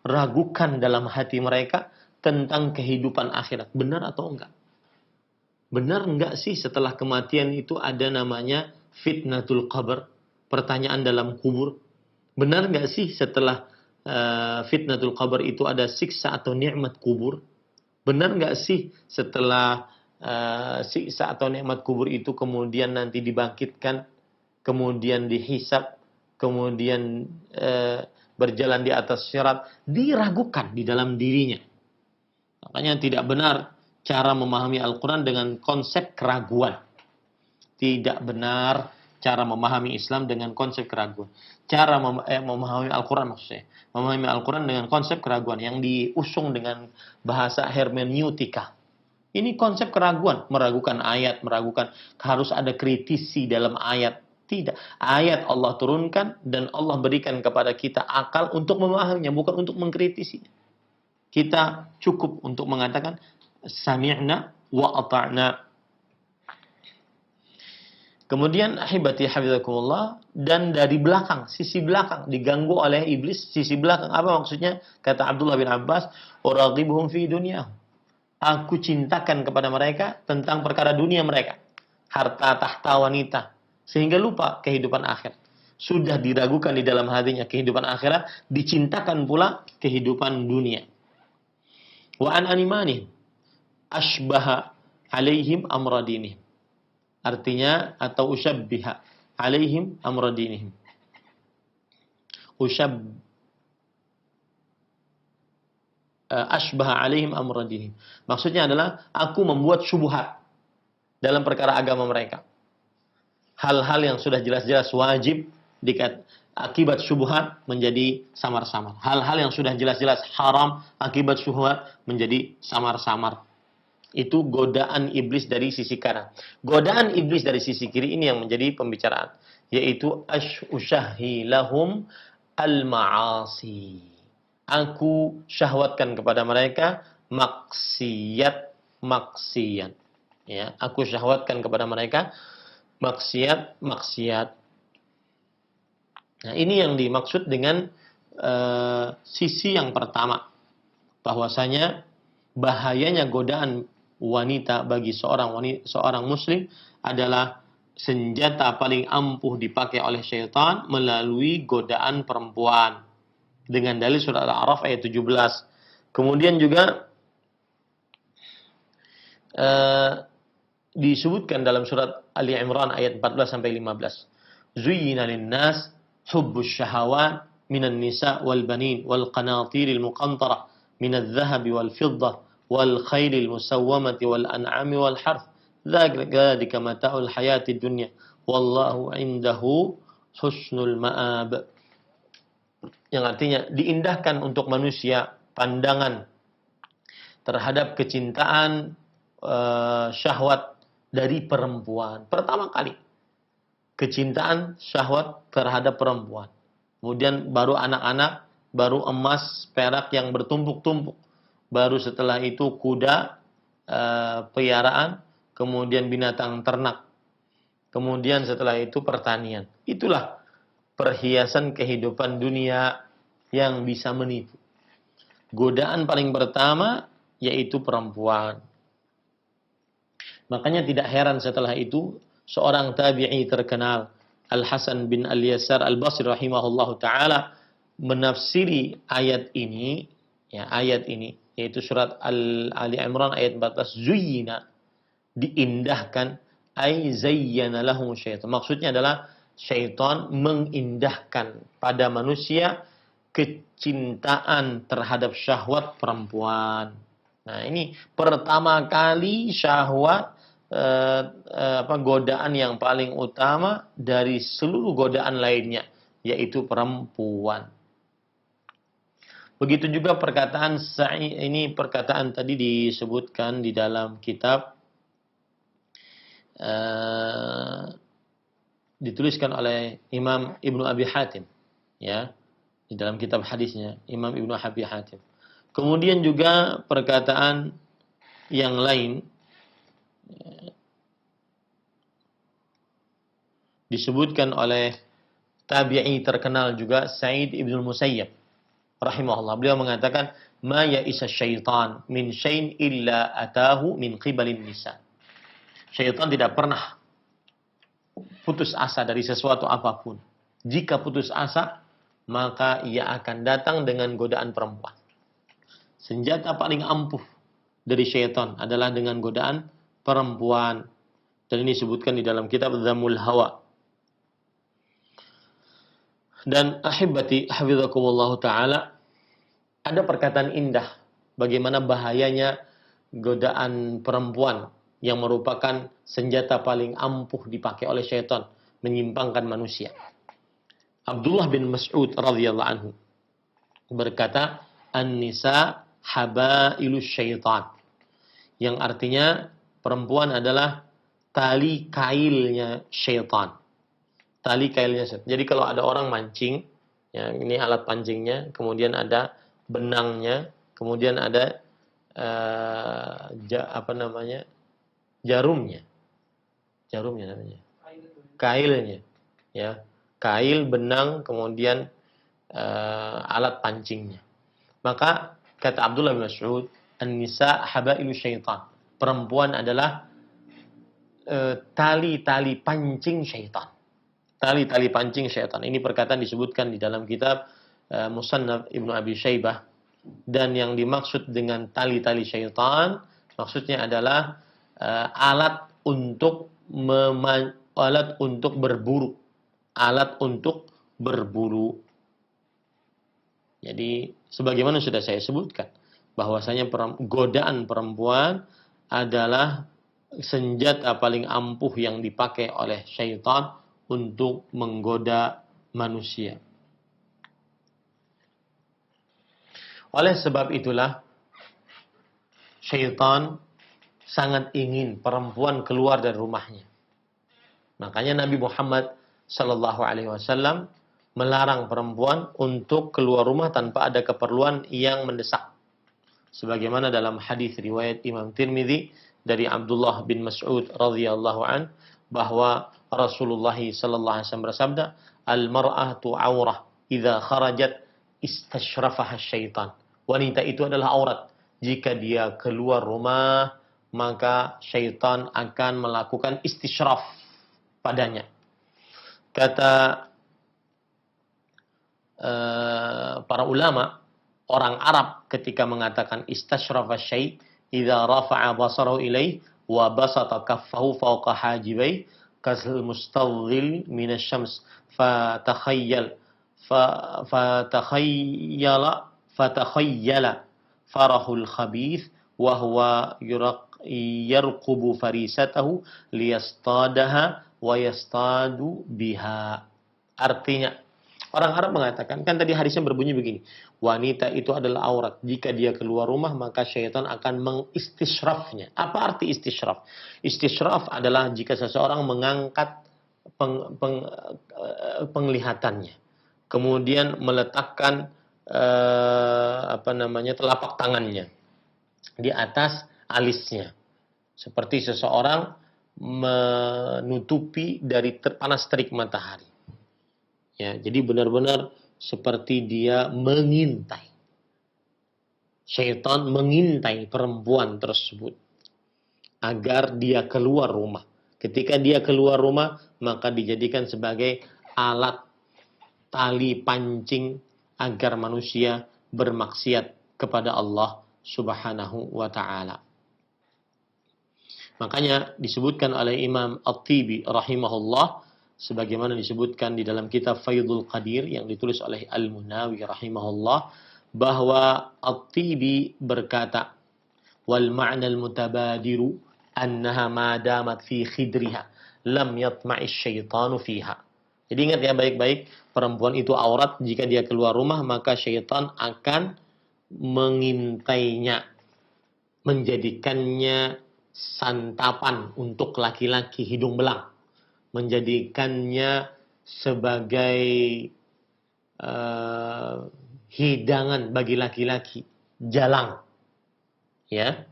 ragukan dalam hati mereka tentang kehidupan akhirat. Benar atau enggak? Benar enggak sih setelah kematian itu ada namanya fitnatul qabr, pertanyaan dalam kubur? Benar nggak sih setelah fitnatul qabr itu ada siksa atau nikmat kubur? Benar nggak sih setelah siksa atau nikmat kubur itu kemudian nanti dibangkitkan, kemudian dihisab, kemudian berjalan di atas syarat? Diragukan di dalam dirinya. Makanya tidak benar cara memahami Al-Quran dengan konsep keraguan. Tidak benar cara memahami Islam dengan konsep keraguan. Cara memahami Al-Quran maksudnya. Memahami Al-Quran dengan konsep keraguan yang diusung dengan bahasa hermeneutika. Ini konsep keraguan. Meragukan ayat, meragukan harus ada kritisi dalam ayat. Tidak. Ayat Allah turunkan dan Allah berikan kepada kita akal untuk memahaminya, bukan untuk mengkritisinya. Kita cukup untuk mengatakan sami'na wa ata'na. Kemudian ahibati hafizakumullah, dan dari belakang, sisi belakang diganggu oleh iblis, sisi belakang apa maksudnya? Kata Abdullah bin Abbas, "Uraqibuhum fi dunya." Aku cintakan kepada mereka tentang perkara dunia mereka, harta, tahta, wanita, sehingga lupa kehidupan akhir. Sudah diragukan di dalam hatinya kehidupan akhirat, dicintakan pula kehidupan dunia. Wa an animani ashbaha alaihim amradinihim. Artinya atau usyabbiha alaihim amradinihim. Ashbaha alaihim amradinihim. Maksudnya adalah aku membuat syubhat dalam perkara agama mereka. Hal-hal yang sudah jelas-jelas wajib akibat syubhat menjadi samar-samar. Hal-hal yang sudah jelas-jelas haram akibat syubhat menjadi samar-samar. Itu godaan iblis dari sisi kanan. Godaan iblis dari sisi kiri ini yang menjadi pembicaraan, yaitu usyahi lahum al-ma'asi. Aku syahwatkan kepada mereka maksiat. Ya, aku syahwatkan kepada mereka maksiat. Nah, ini yang dimaksud dengan sisi yang pertama, bahwasanya bahayanya godaan wanita bagi seorang muslim adalah senjata paling ampuh dipakai oleh syaitan melalui godaan perempuan, dengan dalil surat Al-A'raf ayat 17. Kemudian juga disebutkan dalam surat Ali Imran ayat 14 sampai 15. Zuyyina lin-nas hubbus syahawat minan nisa wal banin wal qanatiril muqantarah minadh dhahabi wal fiddah wal khailil musawwamati wal an'ami wal harth. Dzalika mata'ul hayatid dunya wallahu 'indahu husnul ma'ab. Yang artinya diindahkan untuk manusia pandangan terhadap kecintaan syahwat dari perempuan. Pertama kali kecintaan syahwat terhadap perempuan. Kemudian baru anak-anak, baru emas, perak yang bertumpuk-tumpuk. Baru setelah itu kuda, peliharaan, kemudian binatang ternak. Kemudian setelah itu pertanian. Itulah perhiasan kehidupan dunia yang bisa menipu. Godaan paling pertama yaitu perempuan. Makanya tidak heran setelah itu seorang tabi'i terkenal, Al-Hasan bin Al-Yasar Al-Basri rahimahullahu taala, menafsiri ayat ini, yaitu surat Ali Imran ayat 14, zuyyina, diindahkan, ay zayyana lahum syaitan. Maksudnya adalah syaitan mengindahkan pada manusia kecintaan terhadap syahwat perempuan. Nah, ini pertama kali syahwat, godaan yang paling utama dari seluruh godaan lainnya, yaitu perempuan. Begitu juga perkataan ini, perkataan tadi disebutkan di dalam kitab, dituliskan oleh Imam Ibnu Abi Hatim, ya, di dalam kitab hadisnya Imam Ibnu Abi Hatim. Kemudian juga perkataan yang lain disebutkan oleh tabi'i terkenal juga, Sa'id ibn Musayyab rahimahullah. Beliau mengatakan, ma ya'isa syaitan min syai'in illa atahu min qibalin nisa. Syaitan tidak pernah putus asa dari sesuatu apapun. Jika putus asa, maka ia akan datang dengan godaan perempuan. Senjata paling ampuh dari syaitan adalah dengan godaan perempuan. Dan ini disebutkan di dalam kitab Dhammul Hawa. Dan ahibati hafizakumullah ta'ala, ada perkataan indah bagaimana bahayanya godaan perempuan yang merupakan senjata paling ampuh dipakai oleh syaitan menyimpangkan manusia. Abdullah bin Mas'ud radhiyallahu anhu berkata, an-nisa habailus syaitan, yang artinya perempuan adalah tali kailnya syaitan. Tali kailnya syaitan. Jadi kalau ada orang mancing, ya, ini alat pancingnya, kemudian ada benangnya, kemudian ada jarumnya namanya. kailnya, ya, kail, benang, kemudian alat pancingnya. Maka kata Abdullah bin Mas'ud, an-nisa habailu syaitan. Perempuan adalah tali-tali pancing syaitan. Tali-tali pancing syaitan. Ini perkataan disebutkan di dalam kitab Musannaf Ibnu Abi Syaibah. Dan yang dimaksud dengan tali-tali syaitan, maksudnya adalah alat untuk berburu. Alat untuk berburu. Jadi, sebagaimana sudah saya sebutkan, bahwasanya godaan perempuan adalah senjata paling ampuh yang dipakai oleh syaitan untuk menggoda manusia. Oleh sebab itulah, syaitan sangat ingin perempuan keluar dari rumahnya. Makanya Nabi Muhammad sallallahu alaihi wasallam melarang perempuan untuk keluar rumah tanpa ada keperluan yang mendesak. Sebagaimana dalam hadis riwayat Imam Tirmidzi dari Abdullah bin Mas'ud radhiyallahu an, bahwa Rasulullah sallallahu alaihi wasallam bersabda, "Al-mar'atu 'aurah idza kharajat istashrafaha syaitan." Wanita itu adalah aurat. Jika dia keluar rumah, maka syaitan akan melakukan istishraf padanya. Kata para ulama, orang Arab ketika mengatakan istashrafa syai' idza rafa'a basarahu ilaih wa basata kaffahu fawqa hajibai kasal mustadhil minasyams fatakhayyala farahul khabith wa huwa yarqubu farisatahu liyastadaha wa yastadu biha. Artinya, orang Arab mengatakan, kan tadi hadisnya berbunyi begini, wanita itu adalah aurat. Jika dia keluar rumah, maka syaitan akan mengistishrafnya. Apa arti istishraf? Istishraf adalah jika seseorang mengangkat penglihatannya, kemudian meletakkan telapak tangannya di atas alisnya, seperti seseorang menutupi dari panas terik matahari. Ya, jadi benar-benar seperti dia mengintai. Syaitan mengintai perempuan tersebut agar dia keluar rumah. Ketika dia keluar rumah, maka dijadikan sebagai alat tali pancing agar manusia bermaksiat kepada Allah Subhanahu wa ta'ala. Makanya disebutkan oleh Imam At-Tibi rahimahullah, sebagaimana disebutkan di dalam kitab Faidul Qadir yang ditulis oleh Al-Munawi rahimahullah, bahwa At-Tibi berkata, wal ma'na al-mutabadiru annaha ma damat fi khidriha lam yatma'ish syaitanu fiha. Jadi ingat ya baik-baik, perempuan itu aurat. Jika dia keluar rumah, maka syaitan akan mengintainya, menjadikannya santapan untuk laki-laki hidung belang, menjadikannya sebagai hidangan bagi laki-laki jalang. Ya,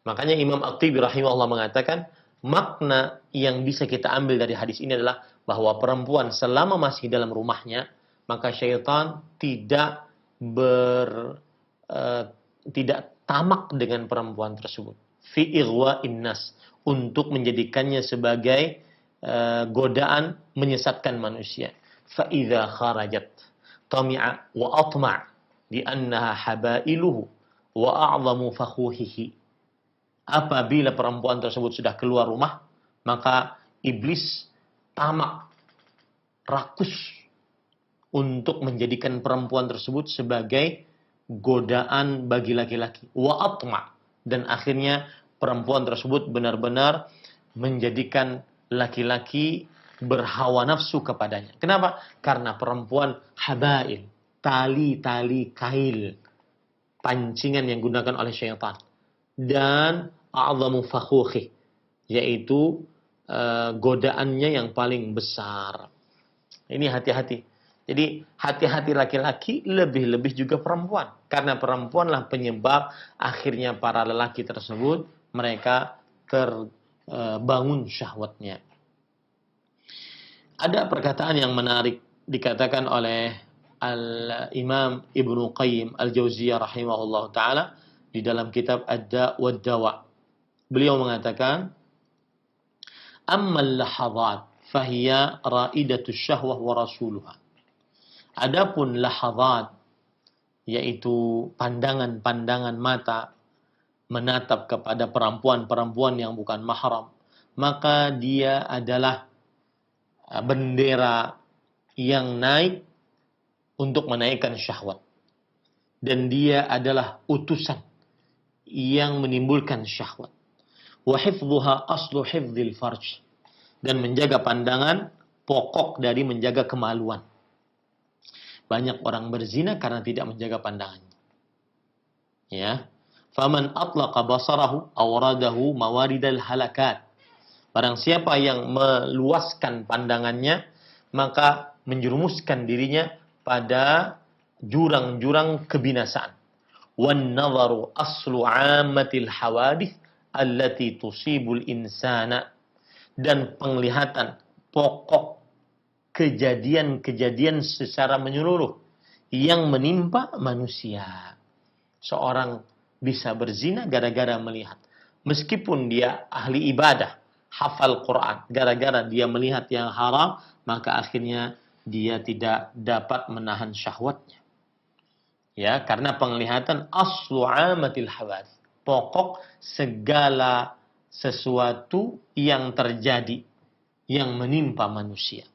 makanya Imam At-Tibi rahimahullah mengatakan, makna yang bisa kita ambil dari hadis ini adalah bahwa perempuan selama masih dalam rumahnya, maka syaitan tidak tamak dengan perempuan tersebut. Fi ighwa'in nas, untuk menjadikannya sebagai godaan menyesatkan manusia. Fa idza kharajat tami'a wa atma' li annaha habailuhu wa a'zamu fakhuhihi. Apabila perempuan tersebut sudah keluar rumah, maka iblis tamak, rakus untuk menjadikan perempuan tersebut sebagai godaan bagi laki-laki. Wa atma', dan akhirnya perempuan tersebut benar-benar menjadikan laki-laki berhawa nafsu kepadanya. Kenapa? Karena perempuan habail, tali-tali kail, pancingan yang digunakan oleh syaitan. Dan a'zamu fakhuhi, yaitu godaannya yang paling besar. Ini hati-hati. Jadi hati-hati laki-laki, lebih-lebih juga perempuan. Karena perempuanlah penyebab akhirnya para lelaki tersebut mereka terbangun syahwatnya. Ada perkataan yang menarik dikatakan oleh Al-Imam Ibnu Qayyim Al-Jauziyah rahimahullah ta'ala di dalam kitab Ad-Da' wad Dawa. Beliau mengatakan, Ammal lahadhat fahiya ra'idatus syahwah wa rasuluha. Adapun lahadhat, yaitu pandangan-pandangan mata menatap kepada perempuan-perempuan yang bukan mahram, maka dia adalah bendera yang naik untuk menaikkan syahwat. Dan dia adalah utusan yang menimbulkan syahwat. Wa hifdhuha aslu hifdzil farj. Dan menjaga pandangan pokok dari menjaga kemaluan. Banyak orang berzina karena tidak menjaga pandangannya. Ya. Faman atlaqa basarahu awradahu mawaridal halakat. Barang siapa yang meluaskan pandangannya, maka menjerumuskan dirinya pada jurang-jurang kebinasaan. Wan nadharu aslu 'ammatil hawadith allati tusibul insana. Dan penglihatan pokok kejadian-kejadian secara menyeluruh yang menimpa manusia. Seorang bisa berzina gara-gara melihat. Meskipun dia ahli ibadah, hafal Quran, gara-gara dia melihat yang haram, maka akhirnya dia tidak dapat menahan syahwatnya. Ya, karena penglihatan aslu amatil hawadits, pokok segala sesuatu yang terjadi yang menimpa manusia.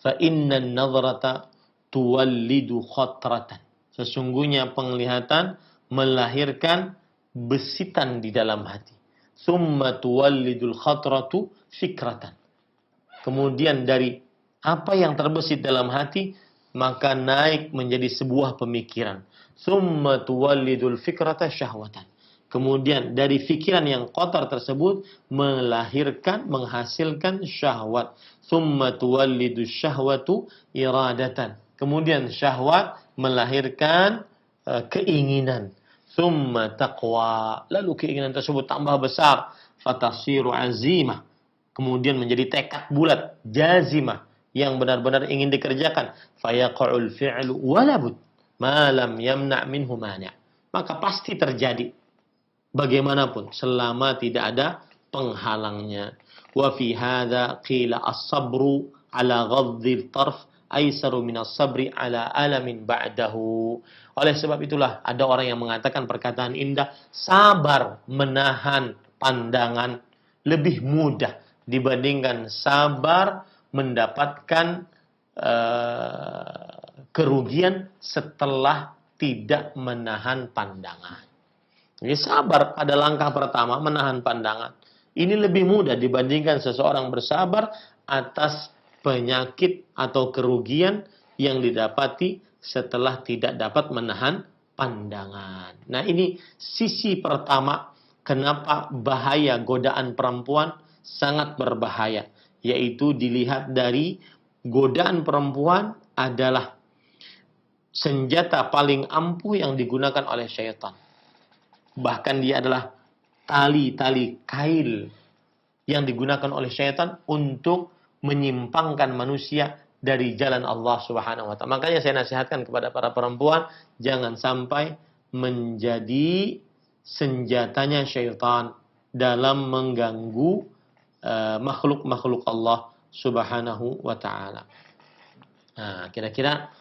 Fa innan nadhrata tuwallidu khatratan. Sesungguhnya penglihatan melahirkan besitan di dalam hati. Summa tuwallidul khatratu fikratan. Kemudian dari apa yang terbesit dalam hati, maka naik menjadi sebuah pemikiran. Summa tuwallidul fikrata syahwatan. Kemudian dari pikiran yang kotor tersebut melahirkan, menghasilkan syahwat. Summa tuwallidu syahwatu iradatan. Kemudian syahwat melahirkan keinginan. Summa taqwa. Lalu keinginan tersebut tambah besar. Fatasiru azimah. Kemudian menjadi tekad bulat. Jazimah. Yang benar-benar ingin dikerjakan. Fayaqa'ul fi'lu walabud. Malam yamna' minhu mani'. Maka pasti terjadi. Bagaimanapun. Selama tidak ada penghalangnya. Wa fi hadha qila as-sabru ala ghadhil tarf aisaru minas sabri ala alamin ba'dahu. Oleh sebab itulah ada orang yang mengatakan perkataan indah, sabar menahan pandangan lebih mudah dibandingkan sabar mendapatkan kerugian setelah tidak menahan pandangan. Jadi sabar pada langkah pertama menahan pandangan. Ini lebih mudah dibandingkan seseorang bersabar atas penyakit atau kerugian yang didapati setelah tidak dapat menahan pandangan. Nah, ini sisi pertama kenapa bahaya godaan perempuan sangat berbahaya, yaitu dilihat dari godaan perempuan adalah senjata paling ampuh yang digunakan oleh syaitan. Bahkan dia adalah tali-tali kail yang digunakan oleh syaitan untuk menyimpangkan manusia dari jalan Allah Subhanahu wa ta'ala. Makanya saya nasihatkan kepada para perempuan, jangan sampai menjadi senjatanya syaitan dalam mengganggu makhluk-makhluk Allah Subhanahu wa ta'ala. Nah, kira-kira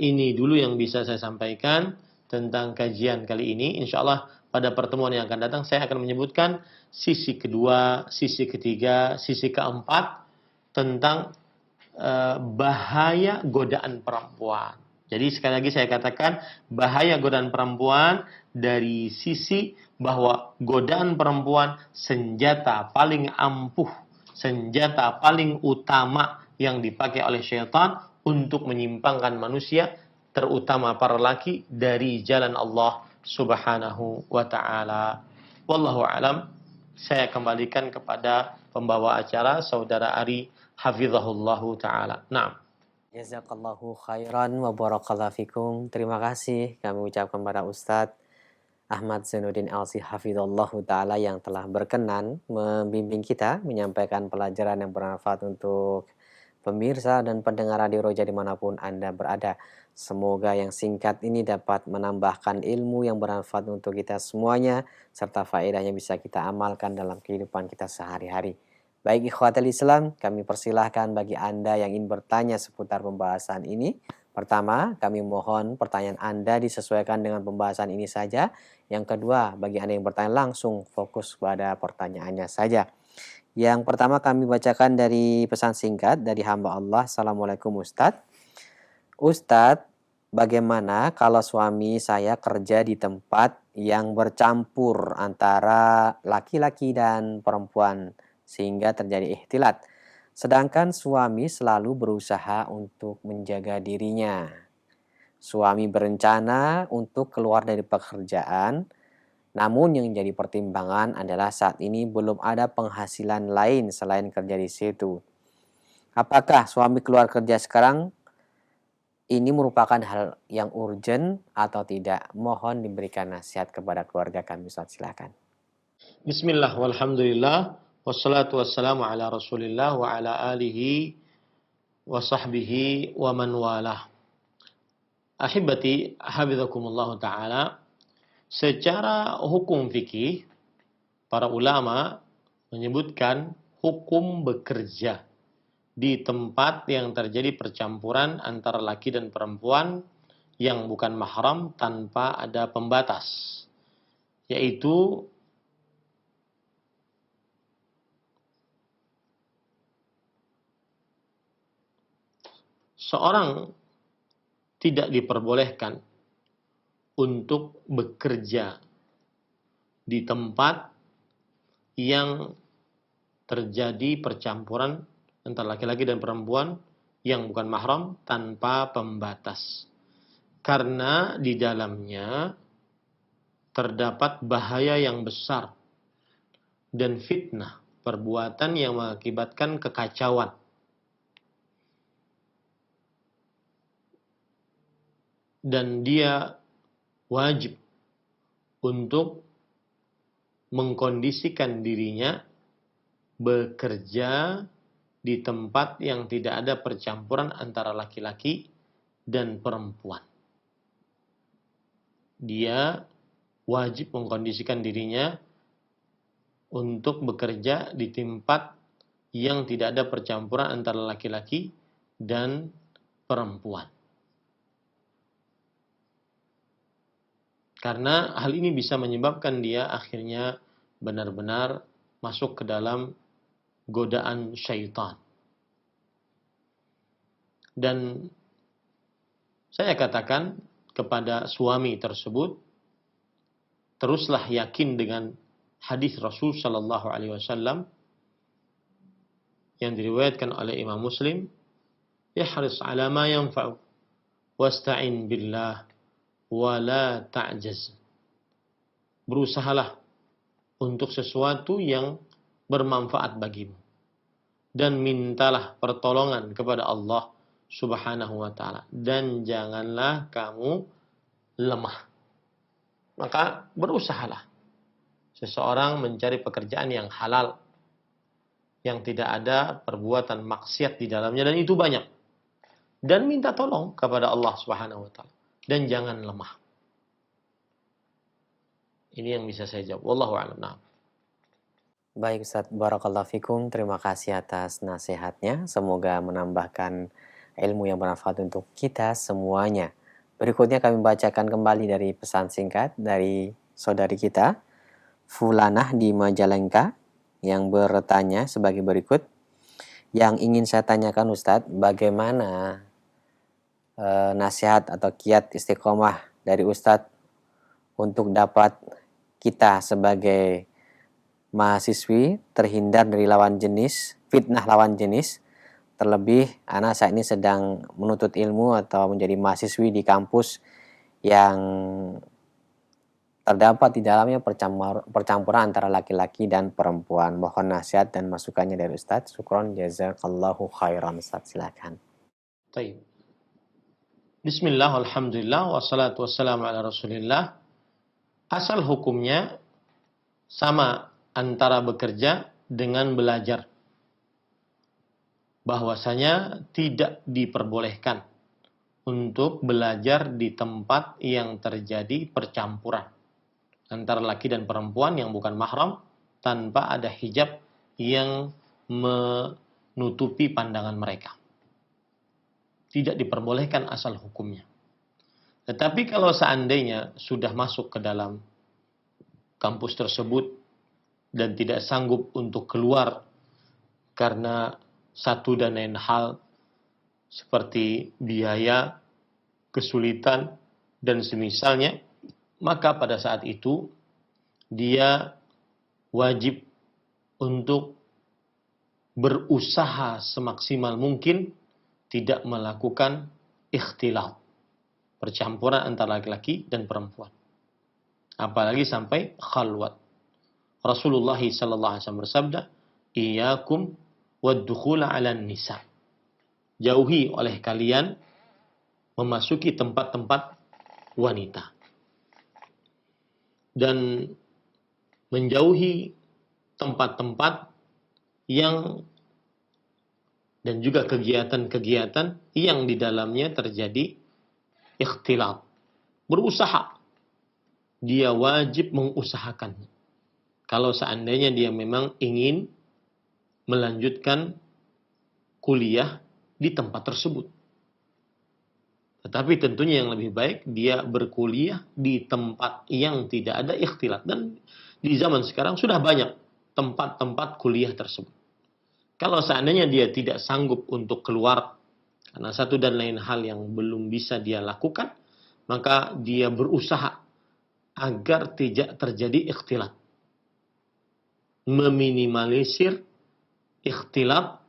ini dulu yang bisa saya sampaikan tentang kajian kali ini. Insyaallah pada pertemuan yang akan datang saya akan menyebutkan sisi kedua, sisi ketiga, sisi keempat tentang bahaya godaan perempuan. Jadi sekali lagi saya katakan bahaya godaan perempuan dari sisi bahwa godaan perempuan senjata paling ampuh, senjata paling utama yang dipakai oleh syaitan untuk menyimpangkan manusia, terutama para laki, dari jalan Allah Subhanahu wa ta'ala. Wallahu alam. Saya kembalikan kepada pembawa acara Saudara Ari hafizahullahu ta'ala. Naam. Jazakallahu khairan wa barakallahu fikum. Terima kasih kami ucapkan kepada Ustadz Ahmad Zainuddin Alsi hafizallahu ta'ala yang telah berkenan membimbing kita menyampaikan pelajaran yang bermanfaat untuk pemirsa dan pendengar Radio Roja dimanapun Anda berada. Semoga yang singkat ini dapat menambahkan ilmu yang bermanfaat untuk kita semuanya, serta faedahnya bisa kita amalkan dalam kehidupan kita sehari-hari. Baik ikhwatal Islam, kami persilahkan bagi Anda yang ingin bertanya seputar pembahasan ini. Pertama, kami mohon pertanyaan Anda disesuaikan dengan pembahasan ini saja. Yang kedua, bagi Anda yang bertanya langsung fokus pada pertanyaannya saja. Yang pertama kami bacakan dari pesan singkat dari hamba Allah. Assalamualaikum Ustadz. Ustadz, bagaimana kalau suami saya kerja di tempat yang bercampur antara laki-laki dan perempuan sehingga terjadi ikhtilat. Sedangkan suami selalu berusaha untuk menjaga dirinya. Suami berencana untuk keluar dari pekerjaan, namun yang jadi pertimbangan adalah saat ini belum ada penghasilan lain selain kerja di situ. Apakah suami keluar kerja sekarang ini merupakan hal yang urgent atau tidak? Mohon diberikan nasihat kepada keluarga kami. Ustaz, silakan. Bismillah walhamdulillah wassalatu wassalamu ala Rasulillah wa ala alihi wa sahbihi wa man walah. Ahibati hafizakumullah taala, secara hukum fikih para ulama menyebutkan hukum bekerja di tempat yang terjadi percampuran antara laki dan perempuan yang bukan mahram tanpa ada pembatas, yaitu seorang tidak diperbolehkan untuk bekerja di tempat yang terjadi percampuran antara laki-laki dan perempuan yang bukan mahram tanpa pembatas. Karena di dalamnya terdapat bahaya yang besar dan fitnah, perbuatan yang mengakibatkan kekacauan. Dan dia wajib untuk mengkondisikan dirinya bekerja di tempat yang tidak ada percampuran antara laki-laki dan perempuan. Dia wajib mengkondisikan dirinya untuk bekerja di tempat yang tidak ada percampuran antara laki-laki dan perempuan. Karena hal ini bisa menyebabkan dia akhirnya benar-benar masuk ke dalam godaan syaitan. Dan saya katakan kepada suami tersebut, teruslah yakin dengan hadis Rasul sallallahu alaihi wasallam yang diriwayatkan oleh Imam Muslim, ihris ala ma yanfa'u wasta'in billah wa la ta'jaz. Berusahalah untuk sesuatu yang bermanfaat bagimu dan mintalah pertolongan kepada Allah Subhanahu wa taala dan janganlah kamu lemah. Maka berusahalah seseorang mencari pekerjaan yang halal, yang tidak ada perbuatan maksiat di dalamnya, dan itu banyak. Dan minta tolong kepada Allah Subhanahu wa taala dan jangan lemah. Ini yang bisa saya jawab. Wallahu a'lam. Nah. Baik Ustaz, barakallahu fikum. Terima kasih atas nasihatnya. Semoga menambahkan ilmu yang bermanfaat untuk kita semuanya. Berikutnya kami bacakan kembali dari pesan singkat dari saudari kita, Fulanah di Majalengka, yang bertanya sebagai berikut. Yang ingin saya tanyakan Ustadz, bagaimana nasihat atau kiat istiqomah dari Ustadz untuk dapat kita sebagai mahasiswi terhindar dari lawan jenis, fitnah lawan jenis. Terlebih anak saat ini sedang menuntut ilmu atau menjadi mahasiswi di kampus yang terdapat di dalamnya percampuran antara laki-laki dan perempuan. Mohon nasihat dan masukannya dari Ustadz. Syukron, jazakallahu khairan. Ustadz, silakan. Baik. Bismillah, alhamdulillah, wassalatu wassalamu ala Rasulillah. Asal hukumnya sama antara bekerja dengan belajar. bahwasanya tidak diperbolehkan untuk belajar di tempat yang terjadi percampuran antara laki dan perempuan yang bukan mahram tanpa ada hijab yang menutupi pandangan mereka. Tidak diperbolehkan asal hukumnya. Tetapi kalau seandainya sudah masuk ke dalam kampus tersebut dan tidak sanggup untuk keluar karena satu dan lain hal seperti biaya, kesulitan, dan semisalnya, maka pada saat itu dia wajib untuk berusaha semaksimal mungkin tidak melakukan ikhtilat, percampuran antara laki-laki dan perempuan. Apalagi sampai khalwat. Rasulullah sallallahu alaihi wasallam bersabda, "Iyyakum wad-dukhula 'alan nisa." Jauhi oleh kalian memasuki tempat-tempat wanita. Dan menjauhi tempat-tempat yang dan juga kegiatan-kegiatan yang di dalamnya terjadi ikhtilat. Berusaha. Dia wajib mengusahakan. Kalau seandainya dia memang ingin melanjutkan kuliah di tempat tersebut. Tetapi tentunya yang lebih baik dia berkuliah di tempat yang tidak ada ikhtilat. Dan di zaman sekarang sudah banyak tempat-tempat kuliah tersebut. Kalau seandainya dia tidak sanggup untuk keluar karena satu dan lain hal yang belum bisa dia lakukan, maka dia berusaha agar tidak terjadi ikhtilat. Meminimalisir ikhtilat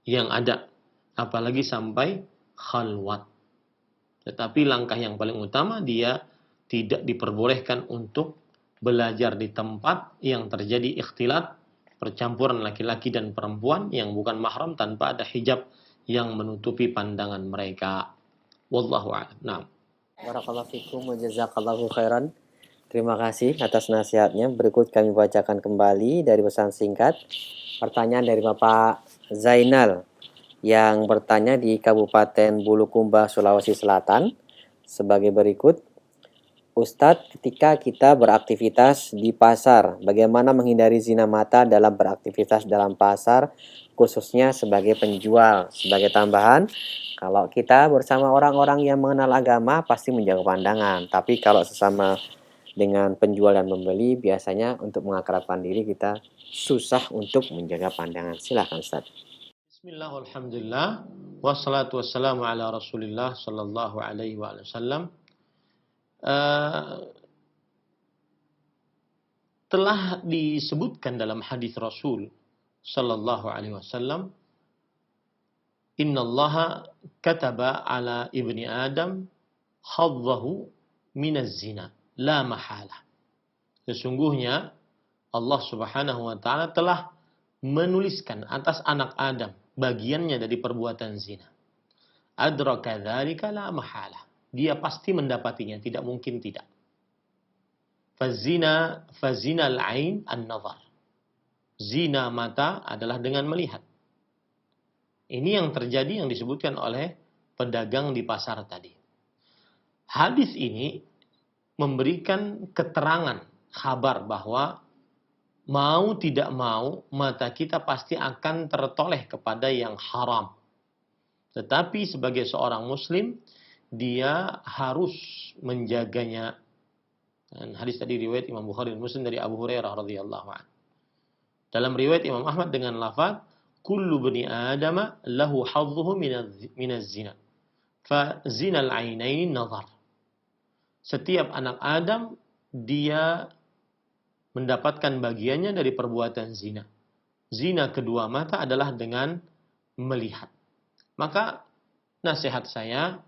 yang ada. Apalagi sampai khalwat. Tetapi langkah yang paling utama dia tidak diperbolehkan untuk belajar di tempat yang terjadi ikhtilat, percampuran laki-laki dan perempuan yang bukan mahram tanpa ada hijab yang menutupi pandangan mereka. Wallahu a'lam. Nah. Barakallahu fikum wa jazakallahu khairan. Terima kasih atas nasihatnya. Berikut kami bacakan kembali dari pesan singkat. Pertanyaan dari Bapak Zainal yang bertanya di Kabupaten Bulukumba, Sulawesi Selatan sebagai berikut. Ustadz, ketika kita beraktivitas di pasar, bagaimana menghindari zina mata dalam beraktivitas dalam pasar, khususnya sebagai penjual? Sebagai tambahan, kalau kita bersama orang-orang yang mengenal agama, pasti menjaga pandangan. Tapi kalau sesama dengan penjual dan pembeli, biasanya untuk mengakrabkan diri kita susah untuk menjaga pandangan. Silakan Ustadz. Bismillah, alhamdulillah, wassalatu wassalamu ala rasulillah sallallahu alaihi wasallam. Telah disebutkan dalam hadis Rasul sallallahu alaihi wasallam, innallaha kataba ala ibni Adam hadzahu minaz zina la mahala. Sesungguhnya Allah Subhanahu wa taala telah menuliskan atas anak Adam bagiannya dari perbuatan zina. Adraka dzalika la mahala. Dia pasti mendapatinya, tidak mungkin tidak. Fazina al-ain an-nazar. Zina mata adalah dengan melihat. Ini yang terjadi yang disebutkan oleh pedagang di pasar tadi. Hadis ini memberikan keterangan, kabar bahwa mau tidak mau mata kita pasti akan tertoleh kepada yang haram. Tetapi sebagai seorang muslim, dia harus menjaganya. Dan hadis tadi riwayat Imam Bukhari dan Muslim dari Abu Hurairah radhiyallahu anhu. Dalam riwayat Imam Ahmad dengan lafaz kullu bani Adam lahu hadzuhu minaz zina. Fa zinal ainaini nazar. Setiap anak Adam dia mendapatkan bagiannya dari perbuatan zina. Zina kedua mata adalah dengan melihat. Maka nasihat saya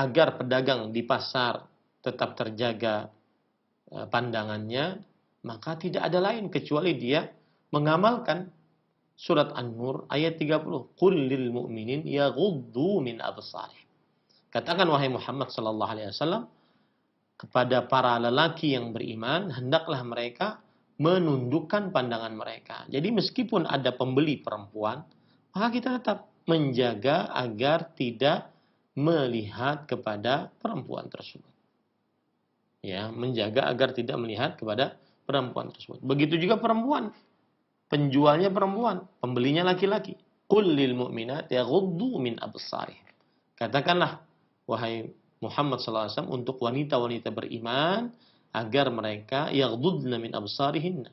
agar pedagang di pasar tetap terjaga pandangannya, maka tidak ada lain kecuali dia mengamalkan surat An-Nur ayat 30. Qul lil mu'minin yaghuddu min absarihim. Katakan wahai Muhammad sallallahu alaihi wasallam kepada para lelaki yang beriman, hendaklah mereka menundukkan pandangan mereka. Jadi meskipun ada pembeli perempuan, maka kita tetap menjaga agar tidak melihat kepada perempuan tersebut. Ya, menjaga agar tidak melihat kepada perempuan tersebut. Begitu juga perempuan. Penjualnya perempuan, pembelinya laki-laki. Qul lil mu'minat yaghuddu min absarihim. Katakanlah, wahai Muhammad SAW, untuk wanita-wanita beriman agar mereka yaghuddna min absarihinna,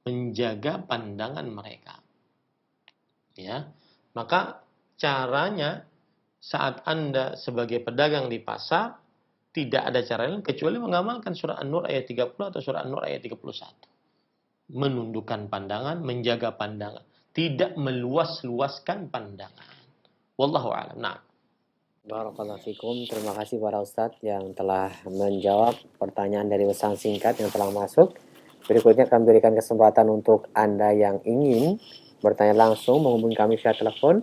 menjaga pandangan mereka. Ya. Maka caranya saat Anda sebagai pedagang di pasar tidak ada cara lain kecuali mengamalkan surah An-Nur ayat 30 atau surah An-Nur ayat 31. Menundukkan pandangan, menjaga pandangan, tidak meluas-luaskan pandangan. Wallahu a'lam. Nah, Barakallahu fikum. Terima kasih para Ustadz yang telah menjawab pertanyaan dari pesan singkat yang telah masuk. Berikutnya kami berikan kesempatan untuk Anda yang ingin bertanya langsung menghubungi kami via telepon.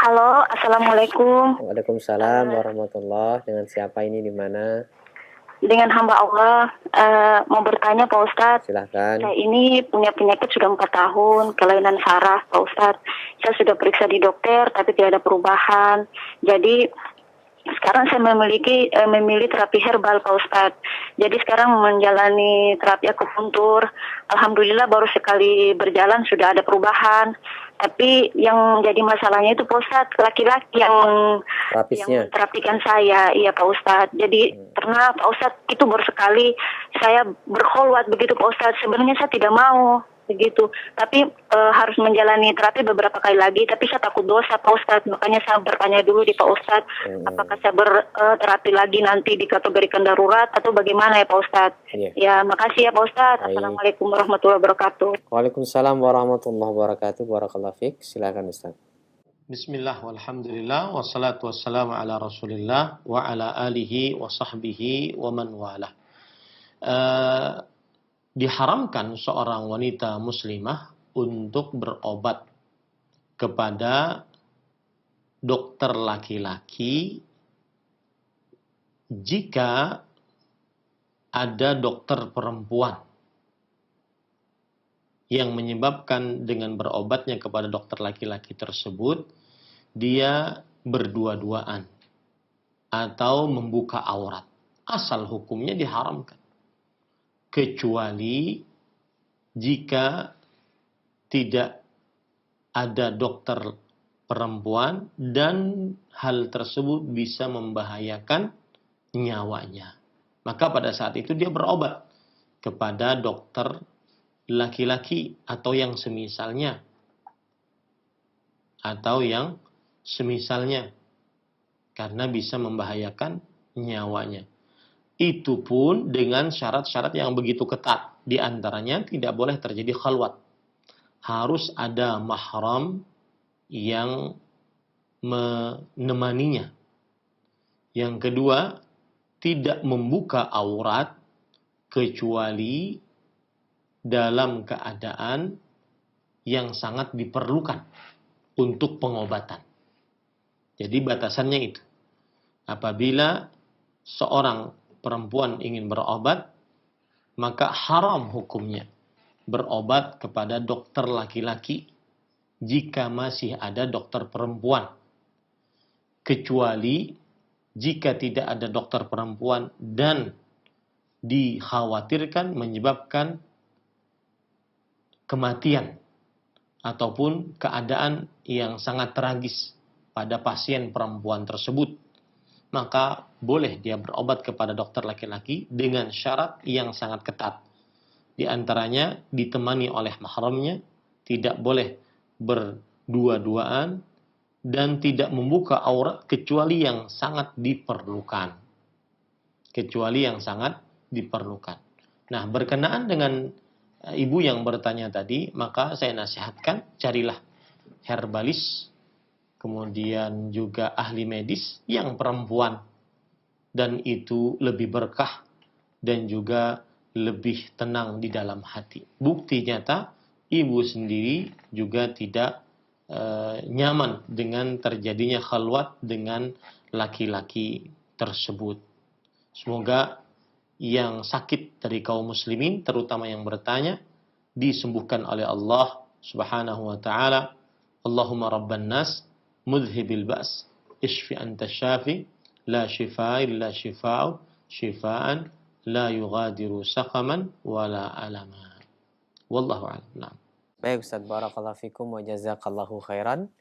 Halo, Assalamualaikum. Waalaikumsalam warahmatullahi. Dengan siapa ini, di mana? Dengan hamba Allah, mau bertanya Pak Ustadz. Silahkan. Saya ini punya penyakit sudah 4 tahun, kelainan saraf Pak Ustadz. Saya sudah periksa di dokter, tapi tidak ada perubahan. Jadi sekarang saya memilih terapi herbal Pak Ustadz. Jadi sekarang menjalani terapi akupuntur. Alhamdulillah baru sekali berjalan sudah ada perubahan. Tapi yang jadi masalahnya itu Pak Ustadz, laki-laki yang terapikan saya, iya Pak Ustadz. Jadi pernah Pak Ustadz itu baru sekali saya berkholwat begitu Pak Ustadz. Sebenarnya saya tidak mau begitu, tapi harus menjalani terapi beberapa kali lagi. Tapi saya takut dosa Pak Ustadz, makanya saya bertanya dulu di Pak Ustadz, apakah saya berterapi lagi nanti dikategorikan darurat atau bagaimana ya Pak Ustadz? Ya, makasih ya Pak Ustadz. Assalamualaikum warahmatullahi wabarakatuh. Waalaikumsalam warahmatullahi wabarakatuh. Barakallahu fiik. Silakan Ustaz. Bismillah walhamdulillah wassalatu wassalamu ala Rasulillah wa ala alihi wa sahbihi wa man walah. Diharamkan seorang wanita muslimah untuk berobat kepada dokter laki-laki jika ada dokter perempuan yang menyebabkan dengan berobatnya kepada dokter laki-laki tersebut dia berdua-duaan atau membuka aurat. Asal hukumnya diharamkan. Kecuali jika tidak ada dokter perempuan dan hal tersebut bisa membahayakan nyawanya. Maka pada saat itu dia berobat kepada dokter laki-laki atau yang semisalnya. Karena bisa membahayakan nyawanya. Itu pun dengan syarat-syarat yang begitu ketat. Di antaranya tidak boleh terjadi khalwat. Harus ada mahram yang menemaninya. Yang kedua, tidak membuka aurat kecuali dalam keadaan yang sangat diperlukan untuk pengobatan. Jadi batasannya itu. Apabila seorang perempuan ingin berobat, maka haram hukumnya berobat kepada dokter laki-laki jika masih ada dokter perempuan. Kecuali jika tidak ada dokter perempuan dan dikhawatirkan menyebabkan kematian ataupun keadaan yang sangat tragis pada pasien perempuan tersebut, maka boleh dia berobat kepada dokter laki-laki dengan syarat yang sangat ketat. Di antaranya ditemani oleh mahramnya, tidak boleh berdua-duaan, dan tidak membuka aurat kecuali yang sangat diperlukan. Nah, berkenaan dengan ibu yang bertanya tadi, maka saya nasihatkan carilah herbalis, kemudian juga ahli medis yang perempuan, dan itu lebih berkah dan juga lebih tenang di dalam hati. Bukti nyata, ibu sendiri juga tidak nyaman dengan terjadinya khalwat dengan laki-laki tersebut. Semoga yang sakit dari kaum muslimin, terutama yang bertanya, disembuhkan oleh Allah Subhanahu wa ta'ala. Allahumma rabban nas mudhibil ba's, ishfi anta syafi, la shifaa illa shifaa'u, shifaan la yughadiru saqaman wala alama. Wallahu a'lam. Nah. Baik Ustaz, barakallahu fikum wa jazakallahu khairan.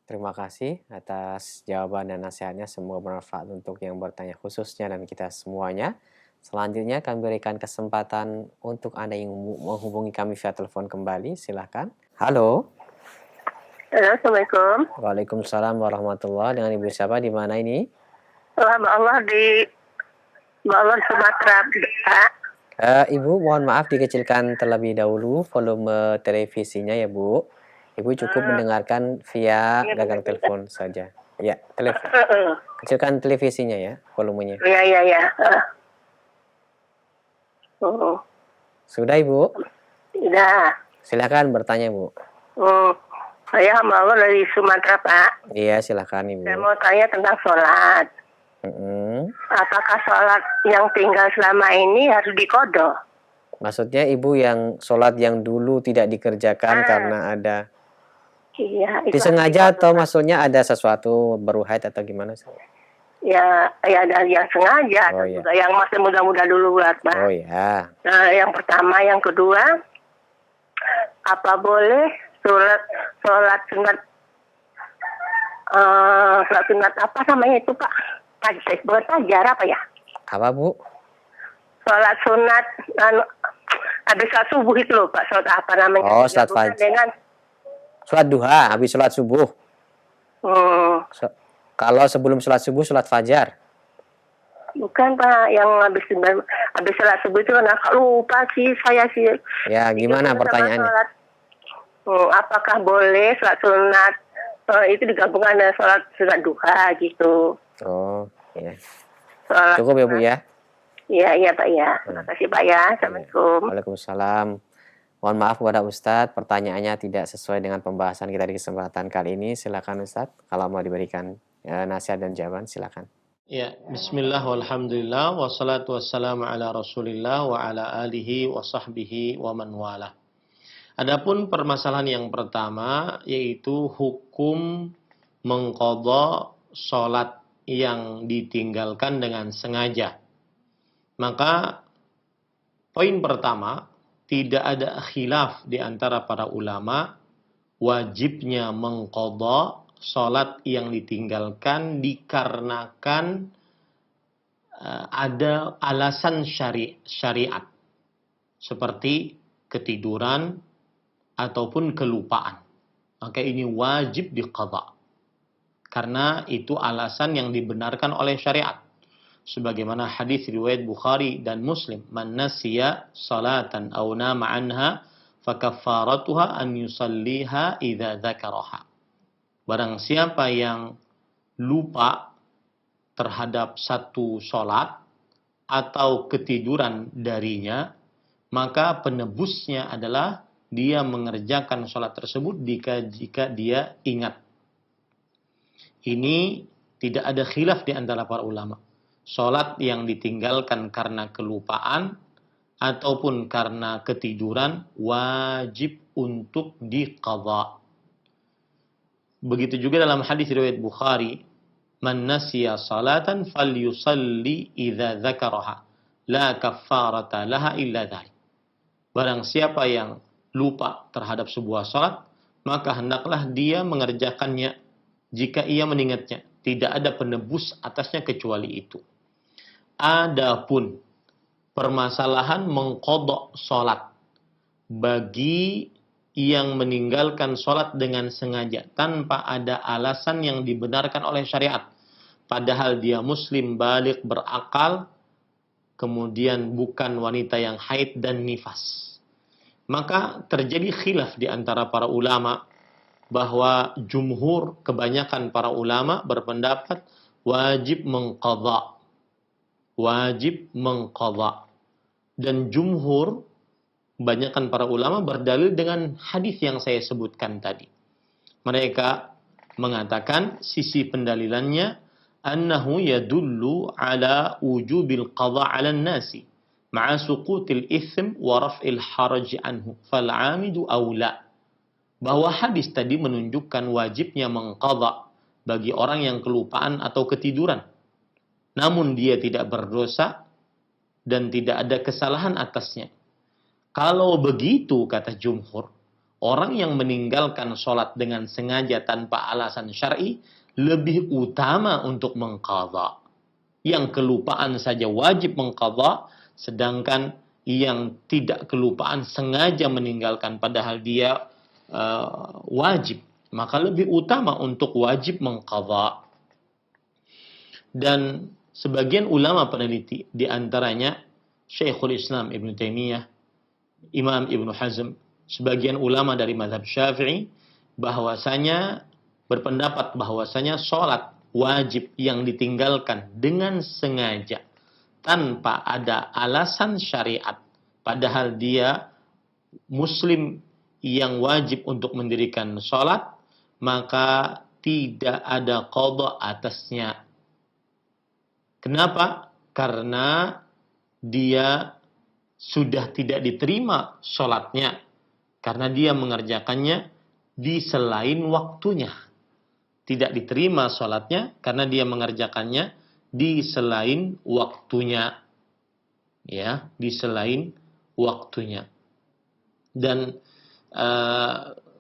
Terima kasih atas jawaban dan nasihatnya. Semoga bermanfaat untuk yang bertanya khususnya dan kita semuanya. Selanjutnya kami berikan kesempatan untuk Anda yang menghubungi kami via telepon kembali. Silahkan. Halo. Halo, Assalamualaikum. Waalaikumsalam warahmatullahi. Dengan Ibu siapa? Di mana ini? Mbak Allah di Sumatera. Pak. Ibu, mohon maaf dikecilkan terlebih dahulu volume televisinya ya Bu. Ibu cukup mendengarkan via gagang telepon saja. Ya, telepon. Kecilkan televisinya ya, volumenya. Ya. Sudah Ibu? Sudah. Silakan bertanya Bu. Saya hamba Allah dari Sumatera, Pak. Iya, silakan Ibu. Saya mau tanya tentang sholat. Apakah sholat yang tinggal selama ini harus diqodho? Maksudnya Ibu yang sholat yang dulu tidak dikerjakan karena ada... Iya. Disengaja atau maksudnya ada sesuatu baru haid atau gimana? Ya ada yang sengaja, Oh, iya. juga yang masih muda-muda dulu, Pak. Oh ya. Nah, yang pertama, yang kedua, apa boleh sholat sunat apa namanya itu Pak? Bukan fajar apa ya? Apa Bu? Sholat sunat habis sholat subuh itu loh Pak. Sholat apa namanya? Oh, sholat fajar. Dengan Sholat duha habis sholat subuh. Kalau sebelum sholat subuh sholat fajar. Bukan Pak, yang habis sholat subuh itu kan lupa sih saya sih. Ya, gimana pertanyaannya? Apakah boleh sholat sunat itu digabungkan dengan sholat sunat duha gitu? Oh, iya. Sholat Cukup ya Bu ya? Iya Pak ya. Terima kasih Pak ya. Assalamualaikum. Waalaikumsalam. Mohon maaf kepada Ustadz, pertanyaannya tidak sesuai dengan pembahasan kita di kesempatan kali ini. Silakan Ustadz, kalau mau diberikan nasihat dan jawaban, silakan. Ya, bismillah walhamdulillah wassalatu wassalamu ala Rasulillah wa ala alihi wa sahbihi wa man wala. Adapun permasalahan yang pertama yaitu hukum mengqadha salat yang ditinggalkan dengan sengaja. Maka poin pertama, tidak ada khilaf di antara para ulama wajibnya mengqadha salat yang ditinggalkan dikarenakan ada alasan syariat seperti ketiduran ataupun kelupaan. Maka ini wajib diqadha karena itu alasan yang dibenarkan oleh syariat. Sebagaimana hadis riwayat Bukhari dan Muslim, man nasiya salatan aw nama anha fakaffaratuha an yusalliha idza dzakaraha. Barang siapa yang lupa terhadap satu sholat atau ketiduran darinya, maka penebusnya adalah dia mengerjakan sholat tersebut jika dia ingat. Ini tidak ada khilaf di antara para ulama. Sholat yang ditinggalkan karena kelupaan ataupun karena ketiduran wajib untuk diqadha. Begitu juga dalam hadis riwayat Bukhari, man nasiya salatan falyusalli idza dzakaraha la kaffarata laha illa dzalik. Barang siapa yang lupa terhadap sebuah salat, maka hendaklah dia mengerjakannya jika ia mengingatnya. Tidak ada penebus atasnya kecuali itu. Adapun permasalahan mengqadha salat bagi yang meninggalkan sholat dengan sengaja tanpa ada alasan yang dibenarkan oleh syariat, padahal dia muslim baligh berakal, kemudian bukan wanita yang haid dan nifas, maka terjadi khilaf di antara para ulama bahwa jumhur, kebanyakan para ulama berpendapat wajib mengqadha, dan jumhur, kebanyakan para ulama berdalil dengan hadis yang saya sebutkan tadi. Mereka mengatakan sisi pendalilannya annahu yadullu ala wujubil qadha 'ala an-nasi ma'a suqutil itsm wa raf'il haraj anhu fal 'amidu aula. Bahwa hadis tadi menunjukkan wajibnya mengqadha bagi orang yang kelupaan atau ketiduran. Namun dia tidak berdosa dan tidak ada kesalahan atasnya. Kalau begitu, kata jumhur, orang yang meninggalkan sholat dengan sengaja tanpa alasan syar'i lebih utama untuk mengqadha. Yang kelupaan saja wajib mengqadha, sedangkan yang tidak kelupaan sengaja meninggalkan padahal dia wajib, maka lebih utama untuk wajib mengqadha. Dan sebagian ulama peneliti, di antaranya Syekhul Islam Ibn Taimiyah, Imam Ibn Hazm, sebagian ulama dari mazhab Syafi'i, bahwasanya berpendapat bahwasanya sholat wajib yang ditinggalkan dengan sengaja tanpa ada alasan syariat, padahal dia muslim yang wajib untuk mendirikan sholat, maka tidak ada qadha atasnya. Kenapa? Karena dia sudah tidak diterima sholatnya, karena dia mengerjakannya di selain waktunya. Tidak diterima sholatnya karena dia mengerjakannya di selain waktunya. Ya, di selain waktunya. Dan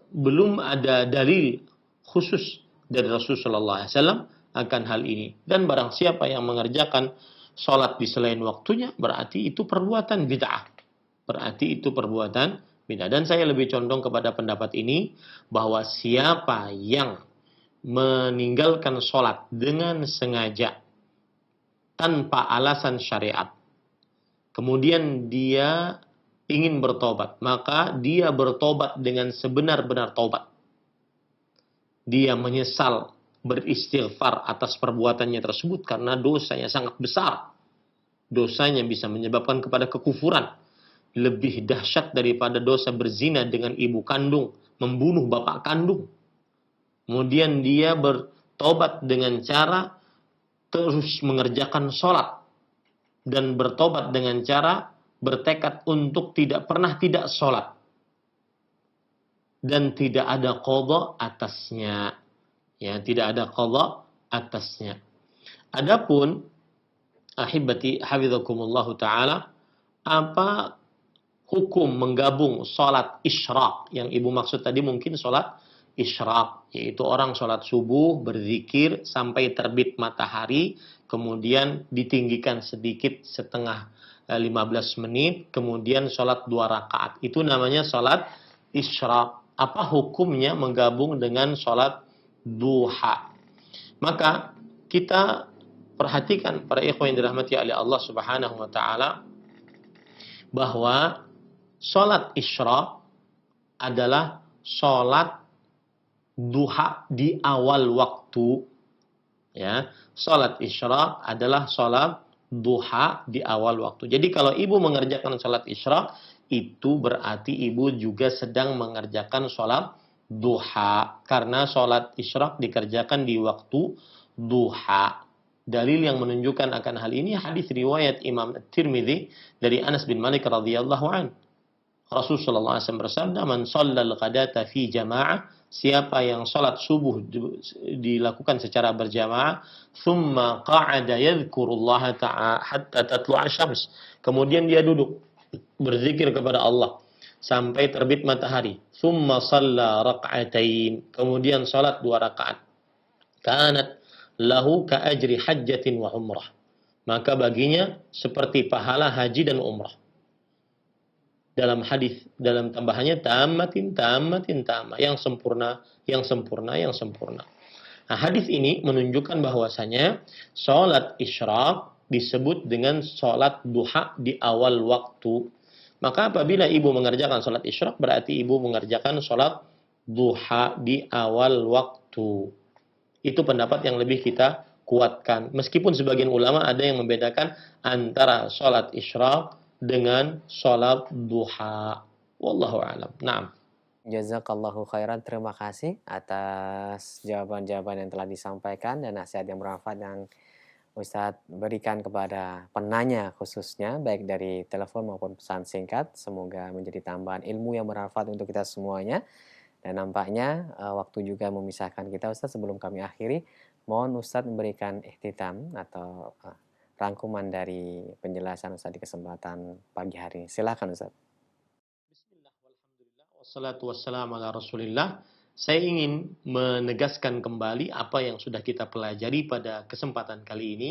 belum ada dalil khusus dari Rasulullah SAW akan hal ini. Dan barang siapa yang mengerjakan sholat di selain waktunya, berarti itu perbuatan bid'ah. Berarti itu perbuatan bid'ah. Dan saya lebih condong kepada pendapat ini, bahwa siapa yang meninggalkan sholat dengan sengaja tanpa alasan syariat, kemudian dia ingin bertobat, maka dia bertobat dengan sebenar-benar tobat. Dia menyesal, beristighfar atas perbuatannya tersebut karena dosanya sangat besar. Dosanya bisa menyebabkan kepada kekufuran. Lebih dahsyat daripada dosa berzina dengan ibu kandung, membunuh bapak kandung. Kemudian dia bertobat dengan cara terus mengerjakan sholat. Dan bertobat dengan cara bertekad untuk tidak pernah tidak sholat. Dan tidak ada qadha atasnya. Ya, tidak ada qadha atasnya. Adapun ahibati hafizakumullahu taala, apa hukum menggabung sholat isyraq? Yang ibu maksud tadi mungkin sholat isyraq, yaitu orang sholat subuh berzikir sampai terbit matahari, kemudian ditinggikan sedikit setengah 15 menit, kemudian sholat 2 rakaat. Itu namanya sholat isyraq. Apa hukumnya menggabung dengan sholat duha? Maka kita perhatikan para ikhwan yang dirahmati oleh Allah Subhanahu wa taala, bahwa sholat isyraq adalah sholat duha di awal waktu. Ya, sholat isyraq adalah sholat duha di awal waktu. Jadi kalau ibu mengerjakan sholat isyraq, itu berarti ibu juga sedang mengerjakan sholat duha. Karena sholat isyraq dikerjakan di waktu duha. Dalil yang menunjukkan akan hal ini hadis riwayat Imam Tirmidzi dari Anas bin Malik radhiyallahu an. Rasulullah SAW bersabda, "Man shallal ghadata fi jama'ah," siapa yang salat subuh dilakukan secara berjamaah, "thumma qa'ada yadhkurullaha ta'ala hatta tatlu'a syams." Kemudian dia duduk berzikir kepada Allah sampai terbit matahari. "Thumma shalla rak'atain." Kemudian salat 2 rakaat. "Kanat lahu ka ajri hajjatin wa umrah." Maka baginya seperti pahala haji dan umrah. Dalam hadis, dalam tambahannya tammatin tamma, yang sempurna, yang sempurna, yang sempurna. Nah, hadis ini menunjukkan bahwasanya sholat isyraq disebut dengan sholat duha di awal waktu. Maka apabila ibu mengerjakan sholat isyraq, berarti ibu mengerjakan sholat duha di awal waktu. Itu pendapat yang lebih kita kuatkan. Meskipun sebagian ulama ada yang membedakan antara sholat isyraq dengan sholat duha. Wallahu a'lam. Naam. Jazakallahu khairan. Terima kasih atas jawaban-jawaban yang telah disampaikan dan nasihat yang bermanfaat yang Ustadz berikan kepada penanya khususnya, baik dari telepon maupun pesan singkat. Semoga menjadi tambahan ilmu yang bermanfaat untuk kita semuanya. Dan nampaknya waktu juga memisahkan kita Ustadz. Sebelum kami akhiri, mohon Ustadz memberikan ihtitam atau rangkuman dari penjelasan Ustadz di kesempatan pagi hari ini. Silakan Ustadz. Bismillah, walhamdulillah, wassalatu wassalamu ala rasulillah. Saya ingin menegaskan kembali apa yang sudah kita pelajari pada kesempatan kali ini,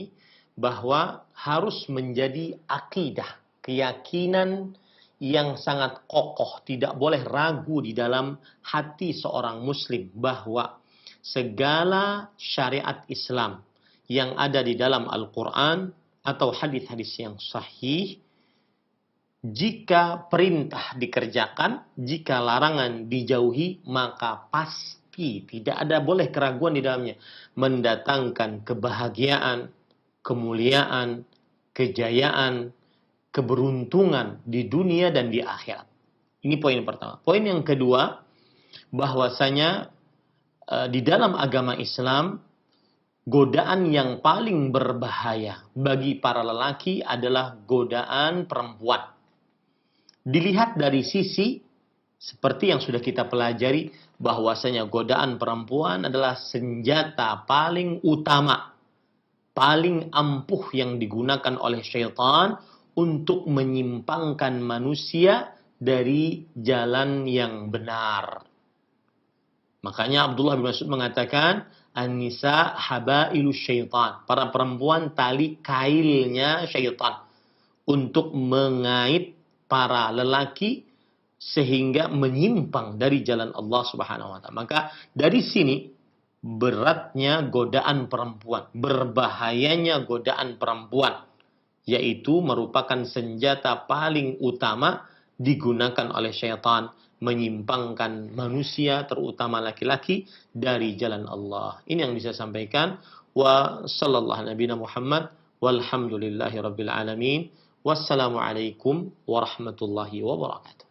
bahwa harus menjadi akidah, keyakinan yang sangat kokoh, tidak boleh ragu di dalam hati seorang muslim bahwa segala syariat Islam yang ada di dalam Al-Quran atau hadis-hadis yang sahih, jika perintah dikerjakan, jika larangan dijauhi, maka pasti tidak ada boleh keraguan di dalamnya, mendatangkan kebahagiaan, kemuliaan, kejayaan, keberuntungan di dunia dan di akhirat. Ini poin pertama. Poin yang kedua, bahwasanya di dalam agama Islam, godaan yang paling berbahaya bagi para lelaki adalah godaan perempuan. Dilihat dari sisi seperti yang sudah kita pelajari, bahwasanya godaan perempuan adalah senjata paling utama, paling ampuh yang digunakan oleh syaitan untuk menyimpangkan manusia dari jalan yang benar. Makanya Abdullah bin Mas'ud mengatakan, An-nisa habailu syaitan. Para perempuan tali kailnya syaitan untuk mengait para lelaki sehingga menyimpang dari jalan Allah Subhanahu wa taala. Maka dari sini beratnya godaan perempuan, berbahayanya godaan perempuan, yaitu merupakan senjata paling utama digunakan oleh syaitan menyimpangkan manusia, terutama laki-laki, dari jalan Allah. Ini yang bisa saya sampaikan. Wa sallallahu nabiyana Muhammad walhamdulillahi rabbil alamin. Wassalamualaikum warahmatullahi wabarakatuh.